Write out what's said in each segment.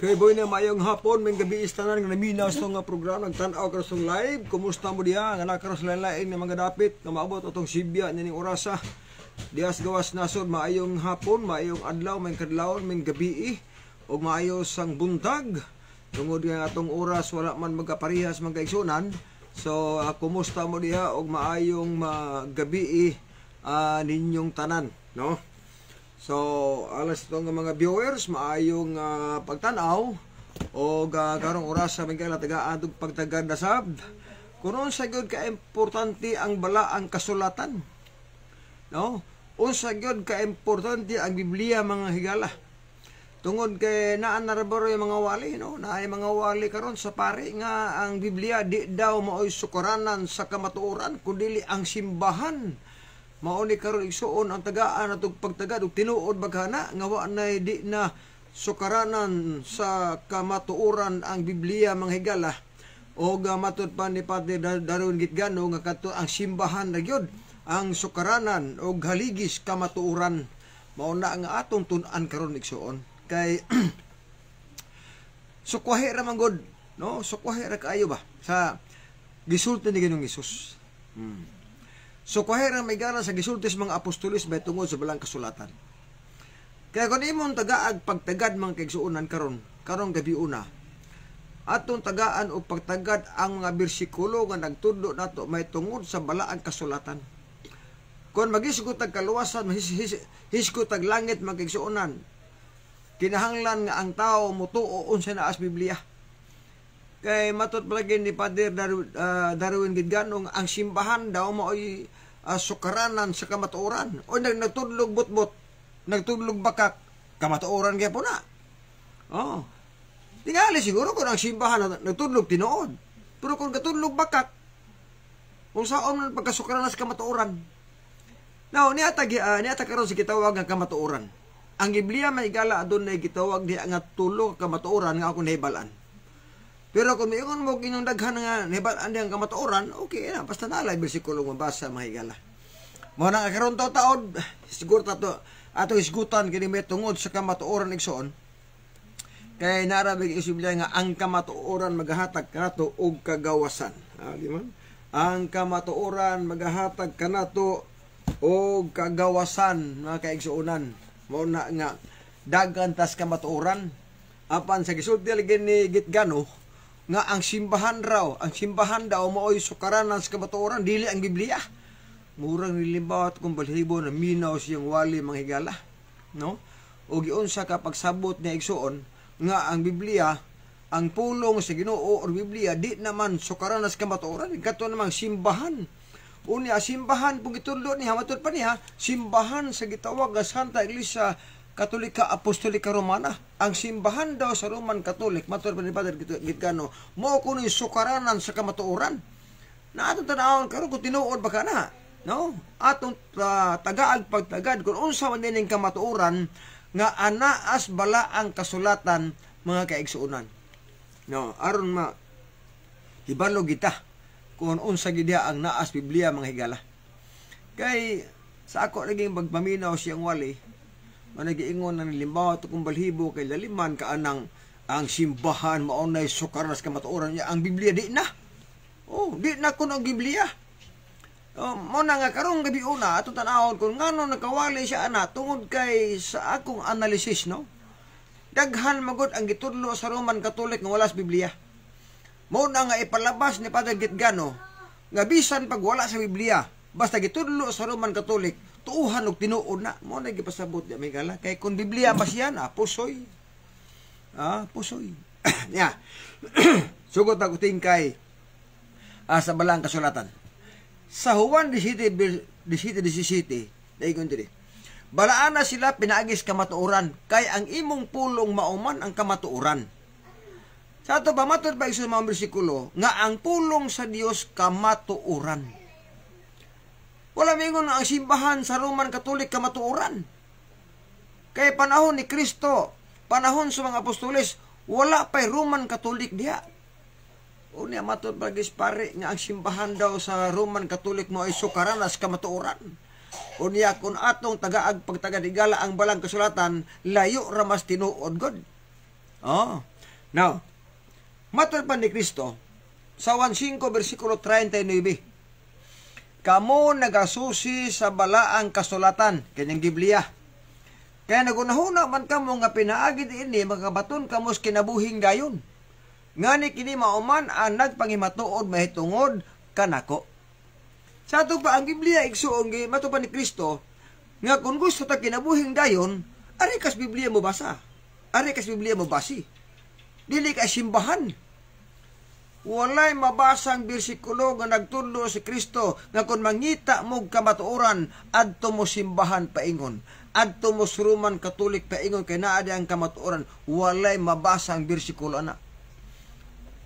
Kay boy na mayong hapon, may gabi istanan nga naminaw sa nga programa, nagtanaw ka sa live. Kumusta mo diha? Nga nakaroon sa lain nga mga dapit, nga maabot atong Sibya nining orasa. Dias gawas nasod, maayong hapon, maayong adlaw, may kadlawon, may gabi, o maayos sang buntag. Tungod nga atong oras, wala man magkaparihas, magkaigsunan. So, kumusta mo diha? O maayong gabi ninyong tanan, no? So, alas itong mga viewers, maayong pagtanaw o karong oras sa mga tagaan ug pagtagad na sab. Kunon sa gyud ka importante ang bala ang kasulatan. No? Unsa gyud ka importante ang Biblia mga higala. Tungod kay naa na rabaro yung mga wali, no? Naay mga wali karon sa pari nga ang Biblia di daw maoy sukaranan sa kamatuoran kundi ang simbahan. Mauni karon igsuon ang tagaan atong pagtagad ug tinuod baghana nga wa na di na sukaranan sa kamatuoran ang Biblia mga higala. O matud pa ni Padre Darwin Gitgano nga kadto ang simbahan na gyud ang sukaranan o haligis kamatuoran. Mao na nga atong tun-an karon igsuon kay sukwahe ra man gud, no? Sukwahe ra kaayo ba sa gisulti ni Ginoong Hesus. So kahera may gana sa gisultis mga apostolis bay tungod sa balang kasulatan. Kaya kung imong tagaag pagtagad mga kaigsuonan karon gabi una. Atong tagaan o pagtagad ang mga bersikulo nga nagtudlo nato may tungod sa balaang kasulatan. Kung magisgot tag kaluwasan, hisgot tag langit mga kaigsuonan. Kinahanglan nga ang tao mutuo unsa naa sa Biblia. Kay matud palagi ni Padre Darwin Gitgano ang simbahan daw maoy sukaranan sa kamatuoran. O nagtudlog butbot, nagtudlog bakak, kamatuoran kaya po na. Oh. Tingali siguro kung ang simbahan nagtudlog tinuod. Pero kung katudlog bakak, kung saan man pagkasukaranan sa kamatuoran. Now, niata karon si gitawag nga kamatuoran. Ang Biblia may gala adun na gitawag di nga tulo kamatuoran nga akong nahibalan. Pero kung mayroon mo kinyong daghan nga nahibalaan diyang kamatuoran, okay na. Basta nalay bersikulo mabasa mga higala. Mga nga karoon taon, siguro ato isgutan kini may tungod sa kamatuoran igsoon. Kaya narabig isibla nga ang kamatuoran magahatag kanato og kagawasan. Di man? Ang kamatuoran magahatag kanato og kagawasan mga kaigsuonan. Mao na nga dagan tas kamatuoran apan sa gisulti lagi ni Gitgano nga ang simbahan daw maoy sukaranan sa kamatuoran dili ang Biblia. Murang nilimbawat kung balhibo na minaw siyang wali mga higala, no? O giunsa ka pagsabot niya igsuon nga ang Biblia, ang pulong sa Ginoo or Biblia di naman sukaranan sa kamatuoran, kadto namang simbahan. Unya simbahan pug gitudlo niya matud pa niya, simbahan sa gitawag nga Santa Iglesia Katolika Apostolika Romana. Ang simbahan daw sa Roman Catholic, matur pa ni Padre Gitgano, mo kuno sukaranan sa kamatuoran. Na atong tanawon karon kung tinuod ba kana, no? Atong tagaag pagtagad kung unsa man dining kamatuoran nga anaas bala ang kasulatan mga kaigsuonan. No, aron ibalo kita kung unsa gid ang naas Biblia mga higala. Kay sa ako naging magpaminaw siyang wali, nagiingon na nilimbawa ito kung balhibo kay laliman ka ang simbahan maunay sukaranan sa kamatuoran niya. Ang Biblia di na. Oh, di na kuno ang Biblia. Mo na nga karong gabi una atong tan-awon kung ngano nakawali siya ana tungod kay sa akong analysis, no. Daghan magud ang gitudlo sa Roman Catholic nga wala sa Biblia. Mo na nga ipalabas ni Padre Gitgano nga bisan pag wala sa Biblia, basta gitudlo sa Roman Catholic, tuuhan og tinuod na. Mo na gipasabot di amigala kay kun Biblia ba siya na pusoy. Pusoy. Ya. Sugot ako tingkay sa balang kasulatan. Sa Juan 17:17, daygon diri. Balaan na sila pinaagis kamatuoran kay ang imong pulong mauman ang kamatuoran. Sa ato ba matud ba isu mga bersikulo nga ang pulong sa Dios kamatuoran. Wala mingon ang simbahan sa Roman Catholic kamatuoran. Kay panahon ni Kristo, panahon sa mga apostoles, wala pa'y Roman Catholic diha. Unya matud bagis pare nga ang simbahan daw sa Roman Catholic mo ay sukaranas kamatuoran. Unya kun atong tagaag pagtaga-igala ang balang kasulatan, layo ra mas tinuod god. Now, matod pa ni Kristo, sa 1.5 versikulo 39, kamo nagasusi sa balaang kasulatan, kanyang Biblia. Kaya nagunahuna man kamo nga pinaagid ini, magabaton kamos kinabuhing gayon. Ngani kini mauman ang nagpangimatuod mahitungod kanako. Sa ato pa ang Biblia igsuon gi mato pa ni Kristo nga kung gusto ta kinabuhing dayon, ari kas Biblia mo basa. Ari kas Biblia mo basi. Dili ka simbahan. Walay mabasang bersikulo nga nagtudlo si Kristo nga kung mangita mo kamatuoran adto mo simbahan paingon. Adto mo suruman Katolik paingon kay naa di ang kamatuoran. Walay mabasang bersikulo na.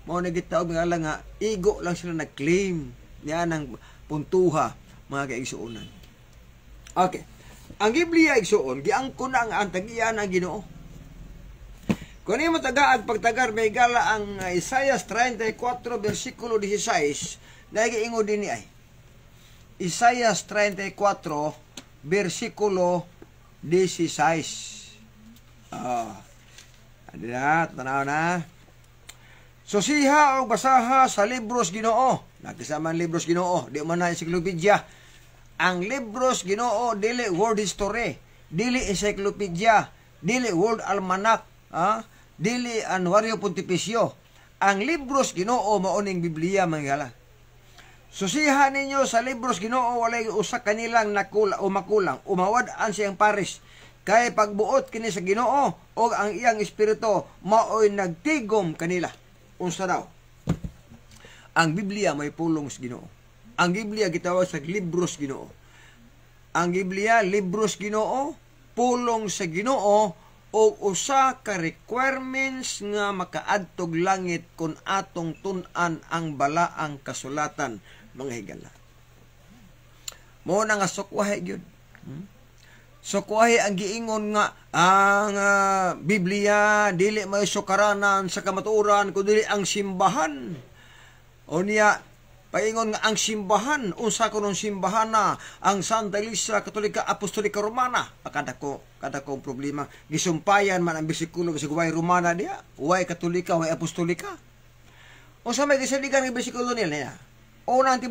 Mao na gitaog nga lang nga igo lang sila nag-claim niya ng puntuha mga kaigsuonan. Okay. Ang Biblia igsuon giangko na ang antagian ang Ginoo. Kung imo tagaag pagtagar may gala ang Isaiah 34 versikulo 16 nagiingon dinhi ay. Isaiah 34 versikulo 16. Adina tanaw na. Susiha o basaha sa libros Ginoo. Nakisaman libros Ginoo, di man na encyclopedia. Ang libros Ginoo dili world history, dili encyclopedia, dili world almanac, dili Anuario Pontificio. Ang libros Ginoo mao ning Biblia manggala. Susiha ninyo sa libros Ginoo walay usa kanilang nakula o makulang, umawad-an siyang paris. Kay pagbuot kini sa Ginoo o ang iyang espiritu maoy nagtigom kanila. Unsa daw? Ang Biblia may pulong sa Ginoo. Ang Biblia gitawag sa libros Ginoo. Ang Biblia libros Ginoo, pulong sa Ginoo o usa ka requirements nga makaadtog langit kung atong tun-an ang balaang kasulatan mga higala. Mo na nga sukwahe gyud. Sukwahe ang giingon nga ang Biblia dili may sukaranan sa kamatuoran kundi ang simbahan. O niya paingon nga ang simbahan, unsa kuno simbahan na ang Santa Iglesia Katolika Apostolika Romana. Kada ko problema gisumpayan man ang bersikulo sa way Romana dia, way Katolika, way Apostolika. Unsa may gisaligan ang bersikulo nila? Unang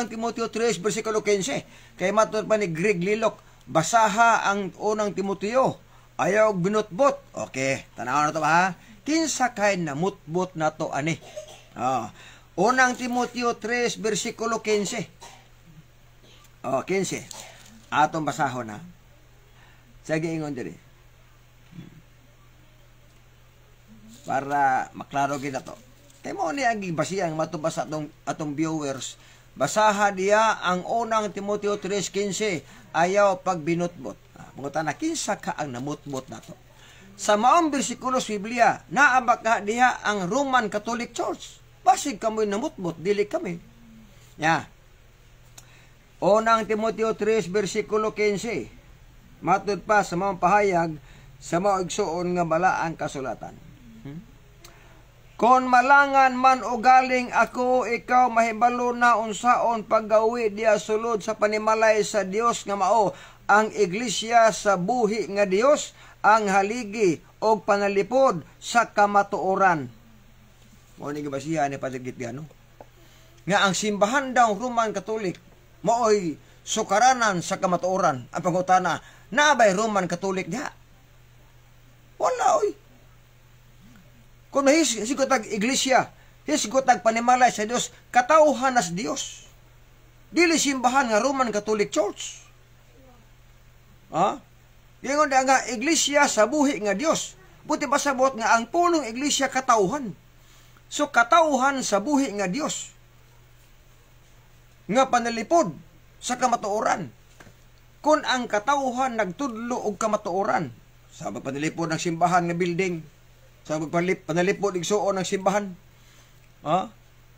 Timoteo 3 bersikulo 15. Kay matud pa ni Greg Lilok, basaha ang unang Timoteo. Ayaw binutbot. Okay, tanaw na to ha. Kinsa kay namutbot na to ani? Unang Timoteo 3, versikulo 15. 15. Atong basahon na. Sige ingon diri. Para maklaro kita to. Kaya mo ni ang basiyang matubasa atong viewers. Basaha diya ang unang Timoteo 3:15. Ayaw pagbinutbot. Mga na kinsa ka ang namutbot na to. Sa maong bersikulo sa Biblia, naabak ka diya ang Roman Catholic Church. Basig kamoy namutbot, dili kami. Ya. Unang Timoteo 3, versikulo 15. Matud pa sa mga pahayag sa mga igsuon nga balaang kasulatan. Kon malangan man o galing ako, ikaw mahibalo na unsaon paggawi diya sulod sa panimalay sa Dios nga mao ang iglesia sa buhi nga Dios, ang haligi o panalipod sa kamatuoran. Mo ni gibasihan ni Padre Gitiano nga ang simbahan daw Roman Catholic maoy sukaranan sa kamatuoran. Ang pangutana, nabay Roman Catholic diha? Wala oy. Kung hisigot ang iglesia, hisigot ang panimalay sa Dios, katauhan as Dios. Dili simbahan nga Roman Catholic Church. Gingon nga iglesia sa buhi nga Dios. Buti pasabot nga ang pulong iglesia katauhan. So katauhan sa buhi nga Dios nga panalipod sa kamatuoran. Kung ang katauhan nagtudlo og kamatuoran, sa panalipod ng simbahan nga building, sa panalipod igsuon ng simbahan,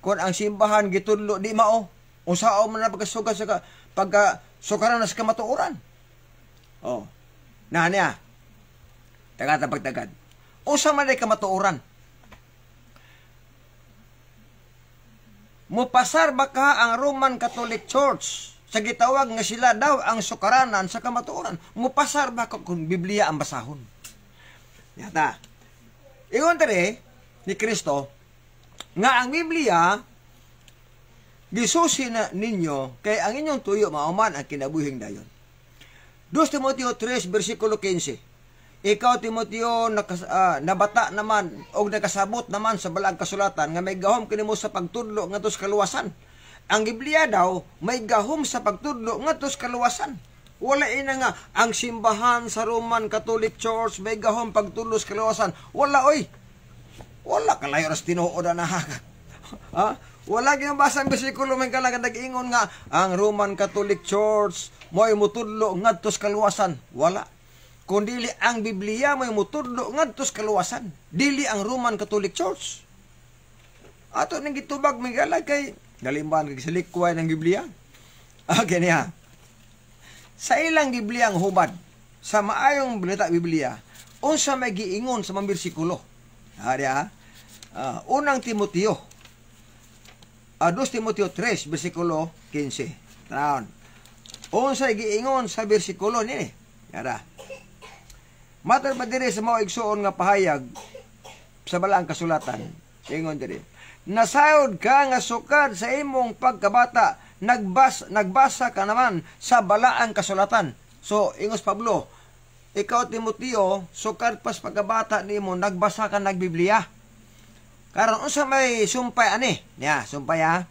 kung ang simbahan gitudlo di mao, usaon man na pagkasugat sa pagkasukaran na sa kamatuoran. Na niya, tagad pagtagad. Usa man ay kamatuoran. Mupasar ba ka ang Roman Catholic Church sa gitawag nga sila daw ang sukaranan sa kamatuoran? Mupasar ba ka kung Biblia ang basahon? Yata. Ingon tari ni Kristo nga ang Biblia gisusi na ninyo kay ang inyong tuyo mauman ang kinabuhing dayon. 2 Timoteo 3 versikulo 15. Ikaw Timoteo nabata naman o nakasabot naman sa balang kasulatan nga may gahom kanimo sa pagtudlo ngadto sa kaluwasan. Ang Biblia daw may gahom sa pagtudlo ngadto sa kaluwasan. Wala ina nga ang simbahan sa Roman Catholic Church may gahom pagtudlo sa kaluwasan. Wala oy. Wala kalayo ras tinuod na ha. Wala gyud basa ang bersikulo may kalagan nag-ingon nga ang Roman Catholic Church mo'y mutudlo ngadto sa kaluwasan. Wala. Kundili ang Biblia mo'y mutudlo ngadto sa kaluwasan. Dili ang Roman Catholic Church. Ato ning gitubag may galag kay galimban kay silikway ng Biblia. Okay niya. Sa ilang Biblia ang hubad, sa maayong balita Biblia, unsa may giingon sa mga bersikulo. Unang Timoteo, 2 Timoteo 3, bersikulo 15. Taon. Unsa giingon sa bersikulo nini? Yara. Mater pa diri sa mga igsuon nga pahayag sa balang kasulatan. Ingon diri. Nasayod ka nga sukad sa imong pagkabata, nagbasa ka naman sa balaang kasulatan. So, ingos Pablo, ikaw Timoteo, sukad pas pagkabata nimo, nagbasa ka nagbiblia. Karon unsa may sumpay ani? Nya, sumpay ha.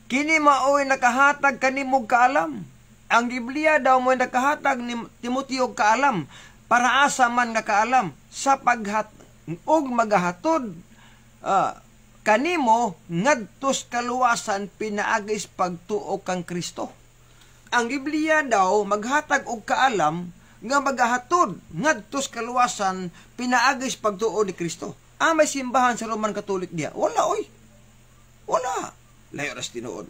Kini maoy nakahatag kanimo kaalam. Ang Biblia daw mo'y nakahatag ni Timoteo kaalam para asa man nga kaalam sa ug magahatod kanimo ngadtos kaluwasan pinaagis pagtuo kang Kristo. Ang Biblia daw maghatag og kaalam nga magahatod ngadtos kaluwasan pinaagis pagtuo ni Kristo. May simbahan sa Roman Catholic diya? Wala oy. Wala. Layo ras tinuod.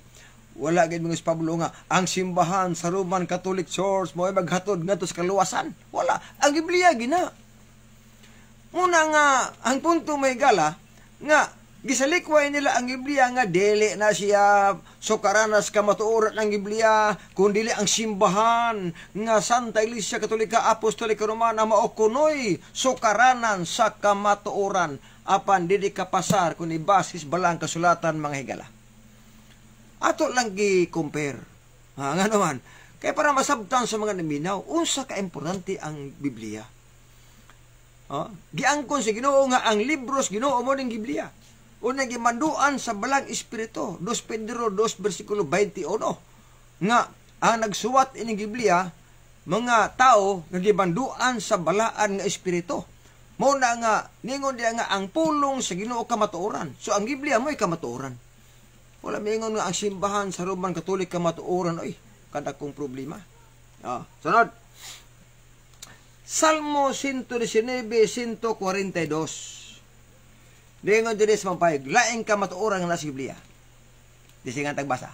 Wala gid mga Pablo nga ang simbahan sa Roman Catholic Church mo'y maghatod ngadtos kaluwasan. Wala. Ang Biblia gina. Muna nga ang punto may gala nga gisalikway nila ang Biblia nga dili na siya sukaranas kamatuoran ng Biblia kundili ang simbahan nga Santa Iglesia Katolika Apostolika Romana mao kunoy sukaranan sa kamatuoran apan dili kapasar kun ibasis balang kasulatan mga higala. Ato lang gi-compare. Nga naman kay para masabtan sa mga naminaw unsa ka importante ang Biblia. Giangkon sa Ginoo nga ang libros Ginoo mo ning Biblia. Una gimanduan sa balang espiritu, 2 Pedro 2 bersikulo 21. Nga ang nagsuwat ining Biblia mga tao nga gimanduan sa balaan nga espiritu. Mao na nga ningon diya nga ang pulong sa Ginoo kamatuoran. So ang Biblia mo'y kamatuoran. Wala mingon nga ang simbahan sa Roman Catholic kamatuoran oy. Kada kong problema. Sunod. Salmo 119, 142. Dingon diri sa mampayag, laing kamatuoran nga nasa Biblia. Disingan tagbasa.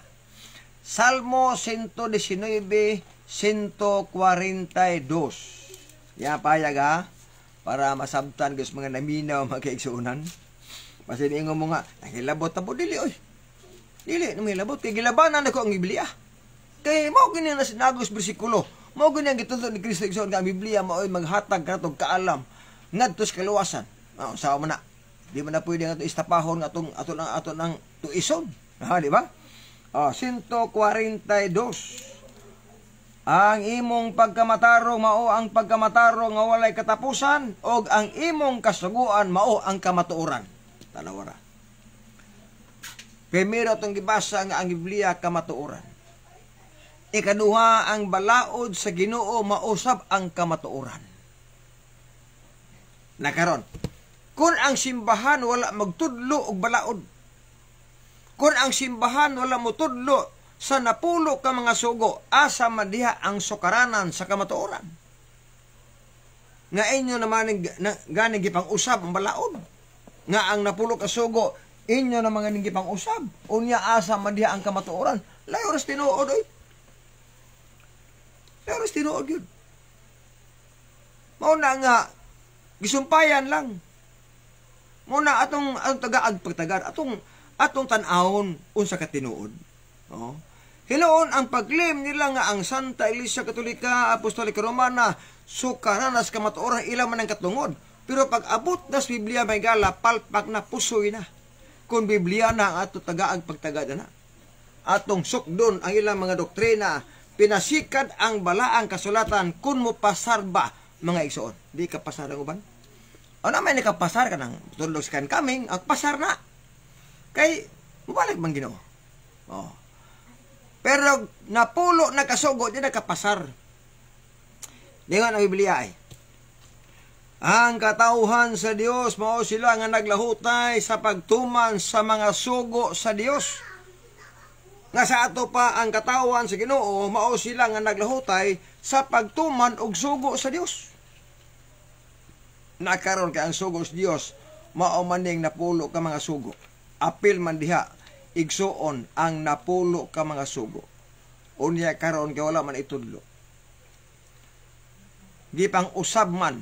Salmo 119, 142. Ya payag ha, para masabtan gus mga naminaw magkaigsuunan. Kasi ingon mo nga, nahilabot tabo dili oy. Dili namilabot kay gilabanan nako ang Biblia. Kay mao gini na sinagos bersikulo. Mao gini ang gitudlo ni Kristo igsoon nga ang Biblia maoy maghatag kanatong kaalam ngadto sa kaluwasan. Sao man na. Di man na pwede nga istapahon nga aton ang tuison. Di ba? 142. Ang imong pagkamatarong mao ang pagkamatarong nga walay katapusan og ang imong kasuguan mao ang kamatuoran. Tanawara. Primero itong gibasa nga ang Biblia kamatuoran. Ikaduha ang balaod sa Ginoo mausab ang kamatuoran. Nakaron, kung ang simbahan wala magtudlo og balaod, kung ang simbahan wala motudlo sa napulo ka mga sugo, asa madiha ang sukaranan sa kamatuoran. Nga inyo naman ganing gipang usab ang balaod. Nga ang napulo ka sugo inyo na mga ninggi pang usab. Unya asa madiha ang kamatuoran. Layo ras tinuod oy. Layo ras tinuod yun. Mao na nga gisumpayan lang. Mao na atong tagaag pagtagar atong tan-awon unsa ka tinuod. Hinuon ang paglim nila nga ang Santa Iglesia Katolika Apostolika Romana sukaranas kamatuoran ila man ang katungod. Pero pag abot na sa Biblia may gala, palpak na, pusoy na. Kung Biblia na ang ato tagaag pagtagada na. Atong sukdon ang ilang mga doktrina, pinasikad ang balaang kasulatan kung mo pasar ba mga igsoon. Di ka pasar ang uban? O naman ni kapasar ka ng tulog sa kaming, ang pasar na. Kay, mabalik bang Ginoo? Oh. Pero napulo na kasugo, di na kapasar. Di nga ang Biblia ay. Ang katauhan sa Dios, mao sila nga naglahutay sa pagtuman sa mga sugo sa Dios. Nga sa ato pa ang katauhan sa Ginoo, mao sila nga naglahutay sa pagtuman og sugo sa Dios. Nakaroon kay ang sugo sa Dios, mao maning napulo ka mga sugo. Apil man diha, igsuon ang napulo ka mga sugo. Unya karon kay wala man itudlo. Di pang usab man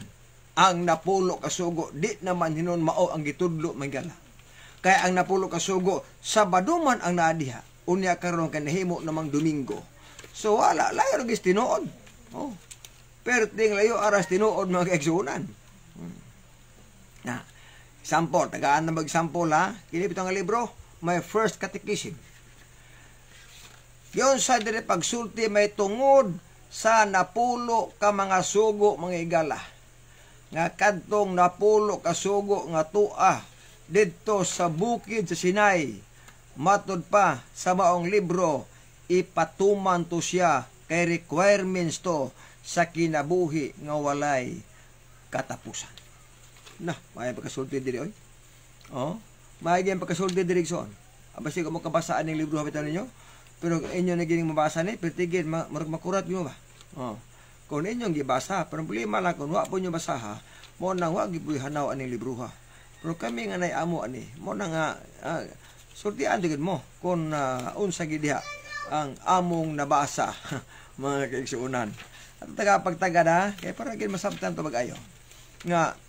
ang napulo ka sugo, di naman hinon mao ang gitudlo magala. Kaya ang napulo ka sugo, Sabado man ang naadiha. Unya karon kay nahimo namang Domingo. So wala, layo rig tinuod. Oh. Pero ting layo aras tinuod mga kaigsuonan. Na, sample, tagaan na mag-sample ha. Kini bitong nga libro, My First Catechism. Yon sa dire pagsulti may tungod sa napulo ka mga sugo mga igala. Nga kadtong napulo ka sugo nga tua didto sa bukid sa Sinai. Matod pa sa maong libro, ipatuman to siya kay requirements to sa kinabuhi nga walay katapusan. Nah, may pagkasulti diri oy. Oh, may gyud pagkasulti diri son. Abasi ko mo kabasaan ning libro habitan ninyo. Pero inyo na gining mabasa ni, pertigid marag makurat mo ba? Oh. Kung inyong gibasa, pero problema lang kung wa po nyo basaha, mo nang wa gibuy hanaw aning libro ha. Pero kami nga nay amo ani, mo nang sultian digid mo kung unsa gid diha ang among nabasa mga kaigsuonan. At tagapagtagada kay para gid masabtan to bag-ayo. Nga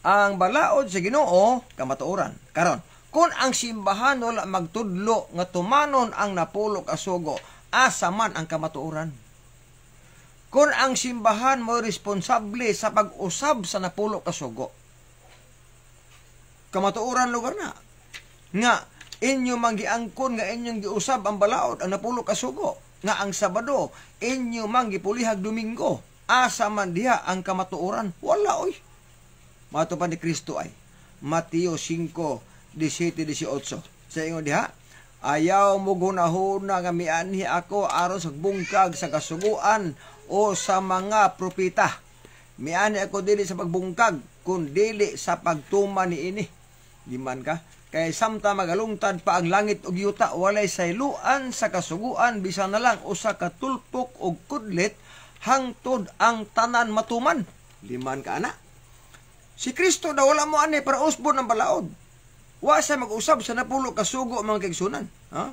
ang balaod sa Ginoo kamatuoran. Karon, kung ang simbahan wala magtudlo nga tumanon ang napulo ka sugo, asa man ang kamatuoran? Kung ang simbahan mo responsable sa pag-usab sa napulo ka sugo, kamatuoran lugar na. Nga inyo manggiangkon nga inyong giusab ang balaod ang napulo ka sugo, nga ang Sabado inyo manggipulihag Domingo, asa man diha ang kamatuoran? Wala oy. Mato pa ni Kristo ay Mateo 5:17-18. Sa ingon diha, ayaw mo gunahuna nga mianhi ako aron sa bungkag sa kasuguan o sa mga propeta. Mianhi ako dili sa pagbungkag, kun dili sa pagtuman niini. Di man ka? Kay samta magalungtad pa ang langit ug yuta, walay sayluan sa kasuguan bisan na lang usa ka tulpok og kudlit hangtod ang tanan matuman. Di man ka ana? Si Kristo daw wala mo ani para usbon ng balaod. Wala siya mag-usab sa napulo ka sugo mga kaigsunan. Ha?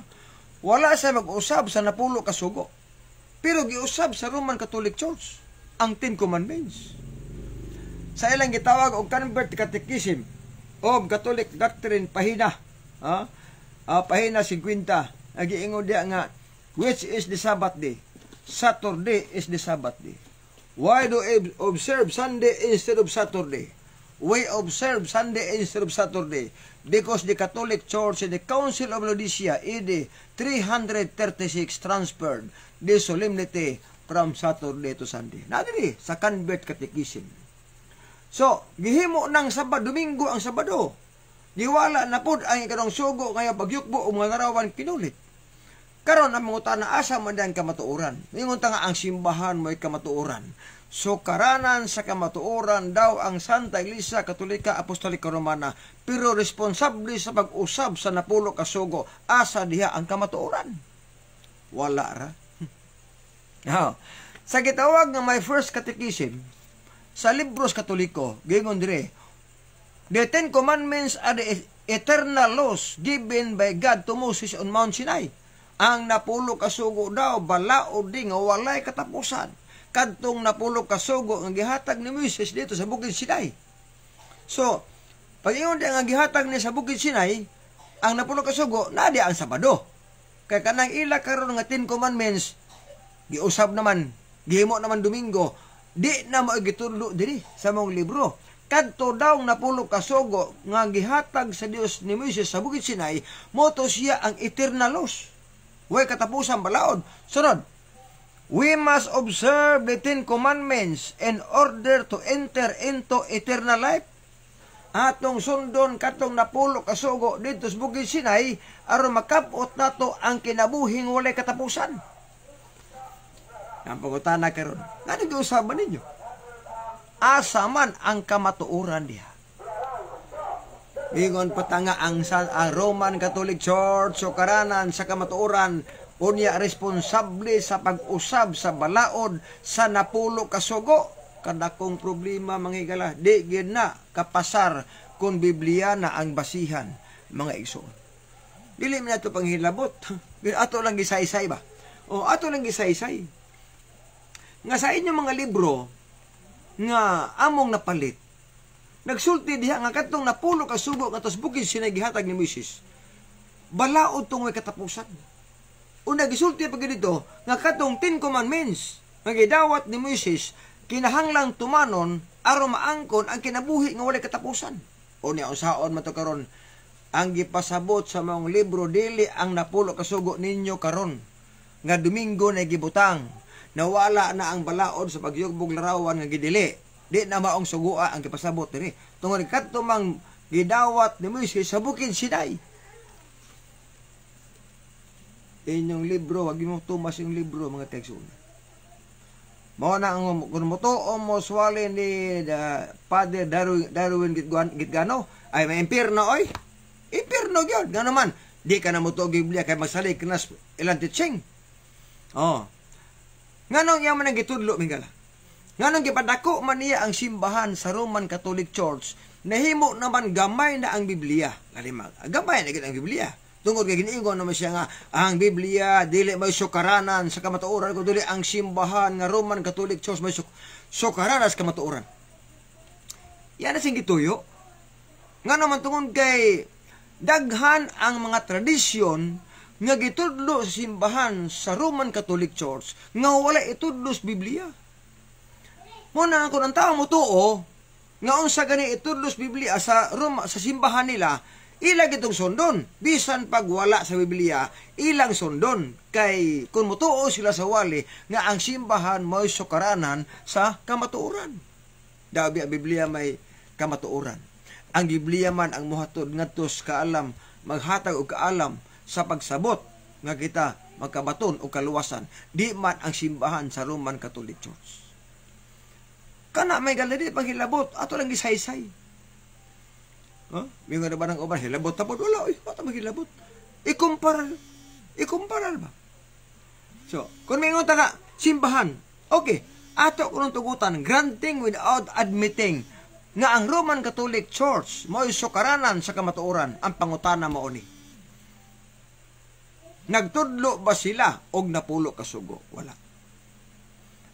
Wala siya mag-usab sa napulo ka sugo. Pero giusab sa Roman Catholic Church ang 10 Commandments. Sa ilang gitawag og Convert Catechism of Catholic Doctrine pahina. Ha? Pahina 50. Nagiingon diya nga, which is the Sabbath day? Saturday is the Sabbath day. Why do we observe Sunday instead of Saturday? We observe Sunday instead of Saturday because the Catholic Church and the Council of Laodicea AD 336 transferred the solemnity from Saturday to Sunday. Nadiri sa Convert Catechism. So, gihimo ng Sabado, Domingo ang Sabado. Giwala na pod ang ikanong sugo kaya pagyukbo o mga narawan kinulit. Karon ang mga na asa man dan kamatuoran. Mingon ta nga ang simbahan mo'y kamatuoran. So karanan sa kamatuoran daw ang Santa Iglesia Katolika Apostolika Romana, pero responsable sa pag-usab sa napulo ka sugo, asa diha ang kamatuoran? Wala ra. Sa gitawag nga My First Catechism sa libros Katoliko, gingon dire, the 10 Commandments are the eternal laws given by God to Moses on Mount Sinai. Ang napulo ka sugo daw balaod di nga walay katapusan. Kadtong napulo ka sugo ang gihatag ni Moses dito sa bukid Sinai. So, pag ingon ang gihatag ni sa bukid Sinai, ang napulo ka sugo na di ang Sabado. Kaya kanang ila karon nga 10 Commandments, giusab naman, gihimo naman Domingo, di na mo gitudlo diri sa mong libro. kadto daw napulo ka sugo nga gihatag sa Dios ni Moises sa bukid Sinai, moto siya ang eternalos. Way katapusan balaod. Sunod, we must observe the 10 commandments in order to enter into eternal life. Atong sundon katong napulo ka sugo dito sa bukid Sinai aron makapot nato ang kinabuhing walay katapusan. Ang pangutana karon, ngano giusaban ninyo? Asa man ang kamatuoran diha? Ingon patanga ang Roman Catholic Church o karanan sa kamatuoran unya responsable sa pag-usab sa balaod sa napulo ka sugo. Kadakong problema manghigala, di gyud na kapasar kung Biblia na ang basihan, mga igsoon. Dili man nato panghilabot. Ato lang gisaysay ba? O ato lang gisaysay. Nga sa inyong mga libro nga among napalit, nagsulti diha nga katong napulo ka sugo nga tos bukid Sinai gihatag ni Moises. Balaod tong way katapusan. Una gisulti pa dito nga katong 10 commandments nga gidawat ni Moises kinahanglang tumanon aron maangkon ang kinabuhi nga walay katapusan. Unya unsaon man to karon? Ang gipasabot sa mga libro dili ang napulo ka sugo ninyo karon nga Domingo na gibutang. Nawala na ang balaod sa pagyugbog larawan nga gidili. Di na maong sugua ang gipasabot diri. Tungod kadto mang gidawat ni Moises sa bukid Sinai. Inyong libro, wag mo tumas yung libro mga tekson. Mao na ang kung motuo mo swali ni Father Darwin Gitgano ay may impierno oy. Impierno gyud ngano man. Di ka na motuo Biblia kay magsalik nas ilang teaching. Oh. Nganong yaman ang gitudlo mingala? Nganong gipadako man niya ang simbahan sa Roman Catholic Church, nahimo naman gamay na ang Biblia. Kalimag, gamay na gid ang Biblia. Tungod kay giniingon naman siya nga ang Biblia dili may sukaranan sa kamatuoran ko dili ang simbahan nga Roman Catholic Church may sukaranan sa kamatuoran. Yan na sing gituyo. Nga naman tungod kay daghan ang mga tradisyon nga gitudlo sa simbahan sa Roman Catholic Church nga wala itudlo sa Biblia. Muna kung ang tao mo tuo nga unsa gani itudlo sa Biblia sa simbahan nila, ilang itong sondon. Bisan pag wala sa Biblia, ilang sondon. Kay kung mutuo sila sa wali nga ang simbahan may sukaranan sa kamatuoran. Dabi ang Biblia may kamatuoran. Ang Biblia man ang muhatod ngadtos kaalam, maghatag og kaalam sa pagsabot nga kita magkabaton o kaluwasan, di man ang simbahan sa Roman Catholic Church. Kana may galadi panghilabot, ato lang gisaysay. May nga ba ng uban, hilabot tapos wala, ato maghilabot. Ikumparal ba? So, kung may ngunta ka, simbahan, okay, ato kunong tugutan, granting without admitting nga ang Roman Catholic Church mo'y sukaranan sa kamatuoran, ang pangutana mo ni. Nagtudlo ba sila og napulo ka sugo? Wala.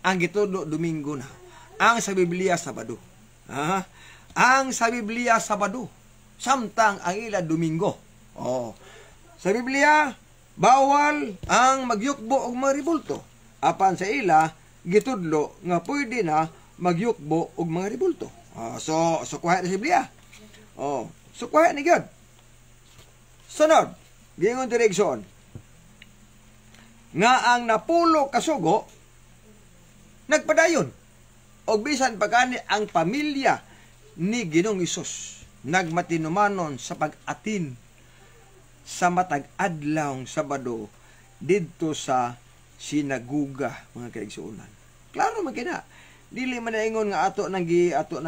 Ang gitudlo Domingo na. Ang sa Biblia Sabado. Ang sa Biblia Sabado. Samtang ang ila Domingo. Sa Biblia, bawal ang magyukbo og mga ribulto. Apan sa ila, gitudlo nga pwede na magyukbo og mga ribulto. So kuha na sa Biblia. So kuha ni God. Sunod, gingon direksyon nga ang napulo kasugo nagpadayon og bisan pagani ang pamilya ni Ginoong Hesus nagmatinumanon sa pag-atin sa matag adlawng Sabado didto sa sinaguga mga kaigsuonan. Klaro man kina, dili man ingon nga ato nang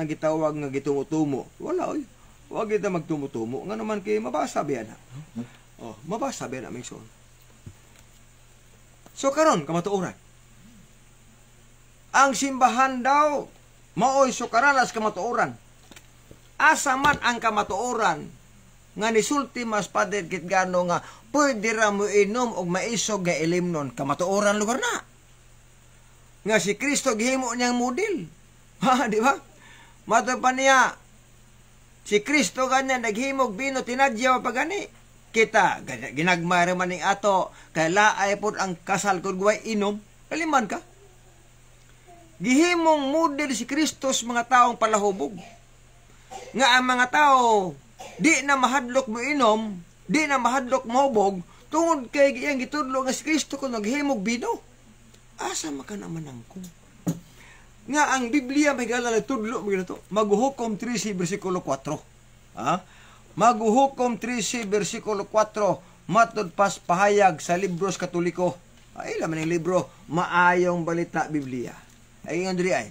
gitawag nga gitumutumo. Wala oy. Wa kita magtumutumo ngano man kay mabasa biya na. Mabasa biya na mingson. So karon kamatuoran. Ang simbahan daw maoy sukaranas kamatuoran. Asa man ang kamatuoran nga nisulti mas Father Gitgano nga pwede ra mo inom og maisog nga ilimnon, kamatuoran lugar na. Nga si Kristo gihimo niyang model. Di ba? Mato pa niya si Kristo ganyan naghimog bino tinadyaw pa gani. Kita ginagmay man ning ato kay laay pod ang kasal kun guway inom, kaliman ka. Gihimong model si Kristo sa mga taong palahubog. nga ang mga tao di na mahadlok mo inom, di na mahadlok mo hubog, tungod kay iyang gitudlo nga si Kristo ko naghimog bino. Asa maka naman ang ko? Nga ang Biblia may gala nagtudlo mo ginato. Maghuhukom 13 versikulo 4. Ha? Maghuhukom 13 versikulo 4 matod pas pahayag sa libros Katoliko. Ay laman ang libro Maayong Balita Biblia. Ay nga diri ay.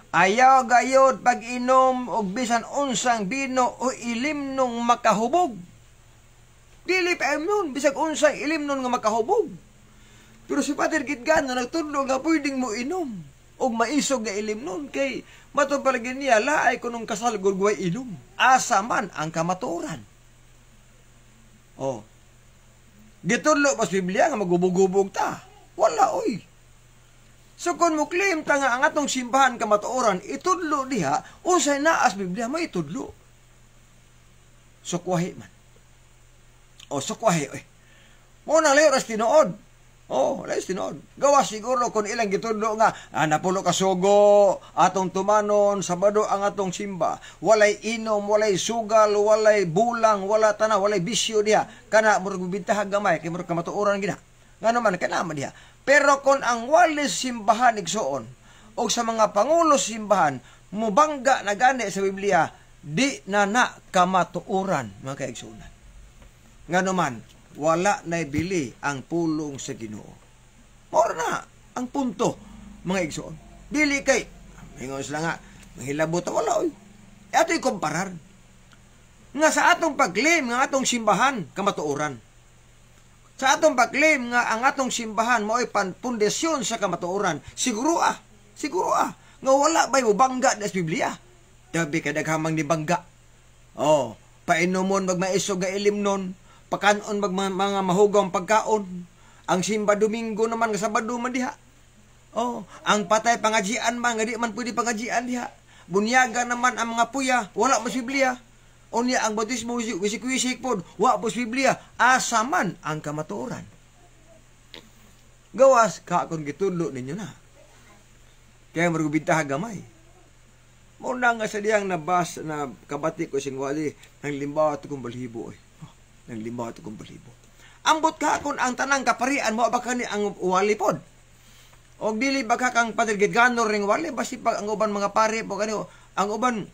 Ayaw gayod pag-inom og bisan unsang bino o ilimnong makahubog. Dili pa nun bisag unsang ilimnon nga makahubog. Pero si Father Gitgano nagtudlo nga pwedeng mo inom og maisog nga ilimnon kay matod palagi niya laay kunong kasalgol guway inom. Asa man ang kamatuoran. Oh. Gitudlo pas Biblia nga magubog-ubog ta. Wala oy. So kung mo claim ta nga ang atong simbahan kamatuoran, itudlo diha, unsay naas Biblia mo itudlo. So kuwahi man. O so kuwahi oy. Mo nang leras tinuod. Leras tinuod. Gawa siguro kung ilang gitudlo nga, napulo ka sugo, atong tumanon, Sabado ang atong simba. Walay inom, walay sugal, walay bulang, wala tana, walay bisyo diha. Kana murag bibintahag gamay, kay murag kamatuoran gina. Nga naman, kanama diha. Pero kung ang walis simbahan igsuon o sa mga pangulo simbahan mubangga na gani sa Biblia, di na kamatuoran mga kaigsuonan. Nga naman, wala na bili ang pulong sa Ginoo. Mora na ang punto mga igsuon. Dili kay mingon sila nga mahilabot wala oy. Ato'y komparar. Nga sa atong pag-claim nga atong simbahan kamatuoran. Sa atong pag-claim nga ang atong simbahan mao'y pundasyon sa kamatuoran, siguro nga wala ba'y mubangga sa Biblia. Dabi ka daghamang ni bangga. Painomon magmaisog nga ilimnon, pakanon mga mahugong pagkaon. Ang simba Domingo naman nga Sabado man diha. Ang patay pangajian man nga di man pwede pangajian diha. Bunyaga naman ang mga puya, wala mo sa Biblia. Unya ang bautismo wisik-wisik pod, wa po sa Biblia, asa man ang kamatuoran. Gawas ka kung gitudlo ninyo na. Kaya marugubintaha gamay. Muna nga sa diyang nabas na kabati ko sing wali, nang limbawa ito kong balibo. Nang limbawa ito kong balibo. Ambot ka kung ang tanang kaparian mo, baka ni ang wali pod. O dili baka kang Padre Gitgano ring wali, basi pag ang uban mga pari po kanyo, ang uban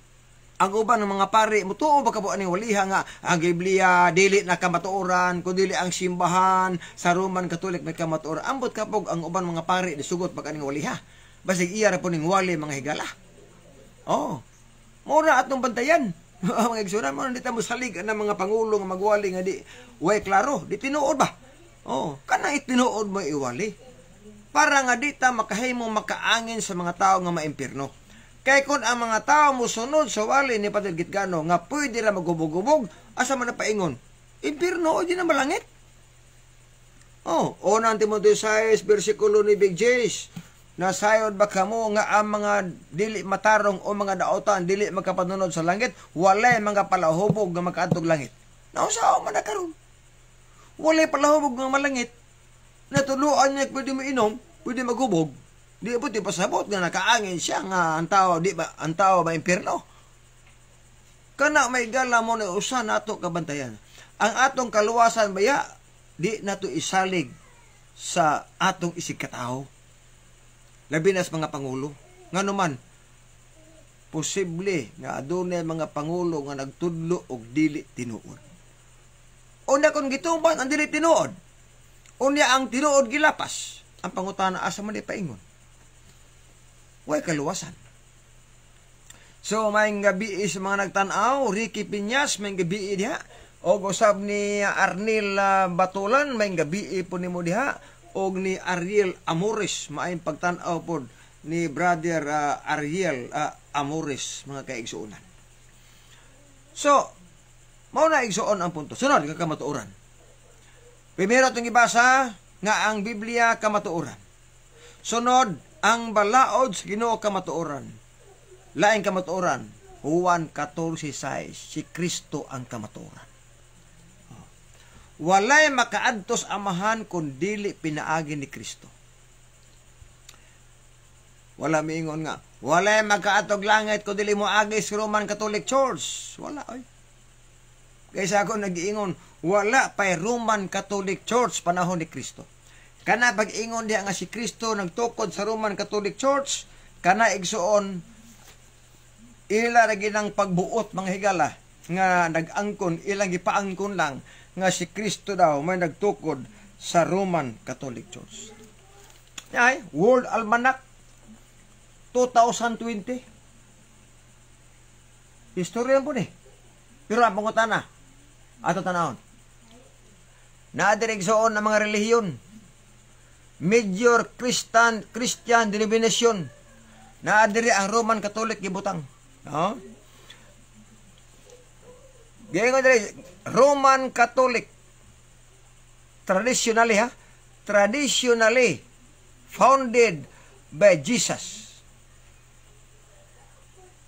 ng mga pari, mutuo ba ka po aning waliha nga, ang Biblia, dili na kamatuoran, kung dili ang simbahan, sa Roman Catholic may kamatuoran. Ambot ka po ang uban mga pari, disugot pag aning waliha. Basig iya ra po ning wali mga higala. Mura atong bantayan. Mga igsunan, mura dito mo salig ng mga pangulo nga magwali nga di, way klaro, di tinuod ba? Kana itinuod mo iwali. Para nga di ta makahimong makaangin sa mga tao nga maimpirno. Kaya kung ang mga tao mo sunod sa wali ni Padre Gitgano nga pwede na magubog-ubog, asa man na paingon? Impirno o di na malangit? Unang Timoteo 6, versikulo ni Big Jays, nasayod ba kamo nga ang mga dili matarong o mga daotan dili magkapanunod sa langit, walay mga palahubog nga makaadtog langit. Nausaw man na karon. Walay palahubog nga malangit. Natuluan niya pwede mo inom, pwede magubog. Di po ti pasabot nga nakaangin siya nga ang tao ba impierno. Kana may gala mo na usa nato kabantayan. Ang atong kaluwasan baya di nato isalig sa atong isig katao. Labi na sa mga pangulo. Ngano man posible nga adunay mga pangulo nga nagtudlo og dili tinuod. Una kon gitumbang ang dili tinuod. Unya ang tinuod gilapas. Ang pangutana asa man paingon. Way kaluwasan. So, may gabi sa mga nagtanaw, Ricky Piñas, may gabi diha. O usab ni Arnil Batulan, may gabi po ni mo diha. O ni Ariel Amores, maayong pagtanaw po ni Brother Ariel Amores, mga kaigsuunan. So, mauna igsuon ang punto. Sunod, kamatuoran. Primero itong ibasa, nga ang Biblia kamatuoran. Sunod, ang balaod sa Ginoo kamatuoran. Laing kamatuoran. Juan 14:6, si Kristo ang kamatuoran. Walay makaadtos amahan kung dili pinaagi ni Kristo. Wala miingon nga, Wala magkaatog langit ko dili mo agis Roman Catholic Church. Wala oy. Kaysa ako nag-iingon, wala pa'y Roman Catholic Church panahon ni Kristo. Kana pag-ingon diha nga si Kristo nagtukod sa Roman Catholic Church, kana igsuon ila ra ginang pagbuot mga higala nga nag-angkon, ilang gipaangkon lang nga si Kristo daw may nagtukod sa Roman Catholic Church. Ay, World Almanac 2020. Historian po ni. Pero ang pangutana, ato tanahon. Naadirigsoon ng mga relihiyon. Major Christian denomination. Naadiri ang Roman Catholic gibutang. No? Gaya diri Roman Catholic traditionally founded by Jesus.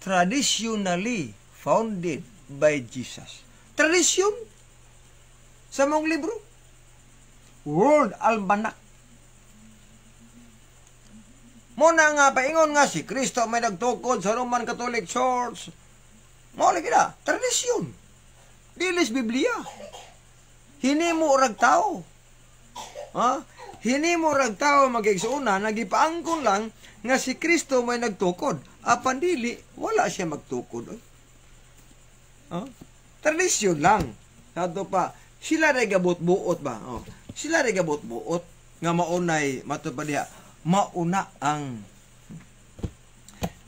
Traditionally founded by Jesus. Tradisyon sa mong libro. World Almanac. Muna nga paingon nga si Kristo may nagtukod sa Roman Catholic Church. Mo lagi na, tradisyon. Dilis Biblia. Hinimo rag tao. Ha? Hinimo rag tao magigsuuna, nagipaangkon lang nga si Kristo may nagtukod. Apan dili, wala siya magtukod. Tradisyon lang. Sato pa, sila ray gabot-buot ba? Sila ray gabot-buot nga maunay matupad diha. Mauna ang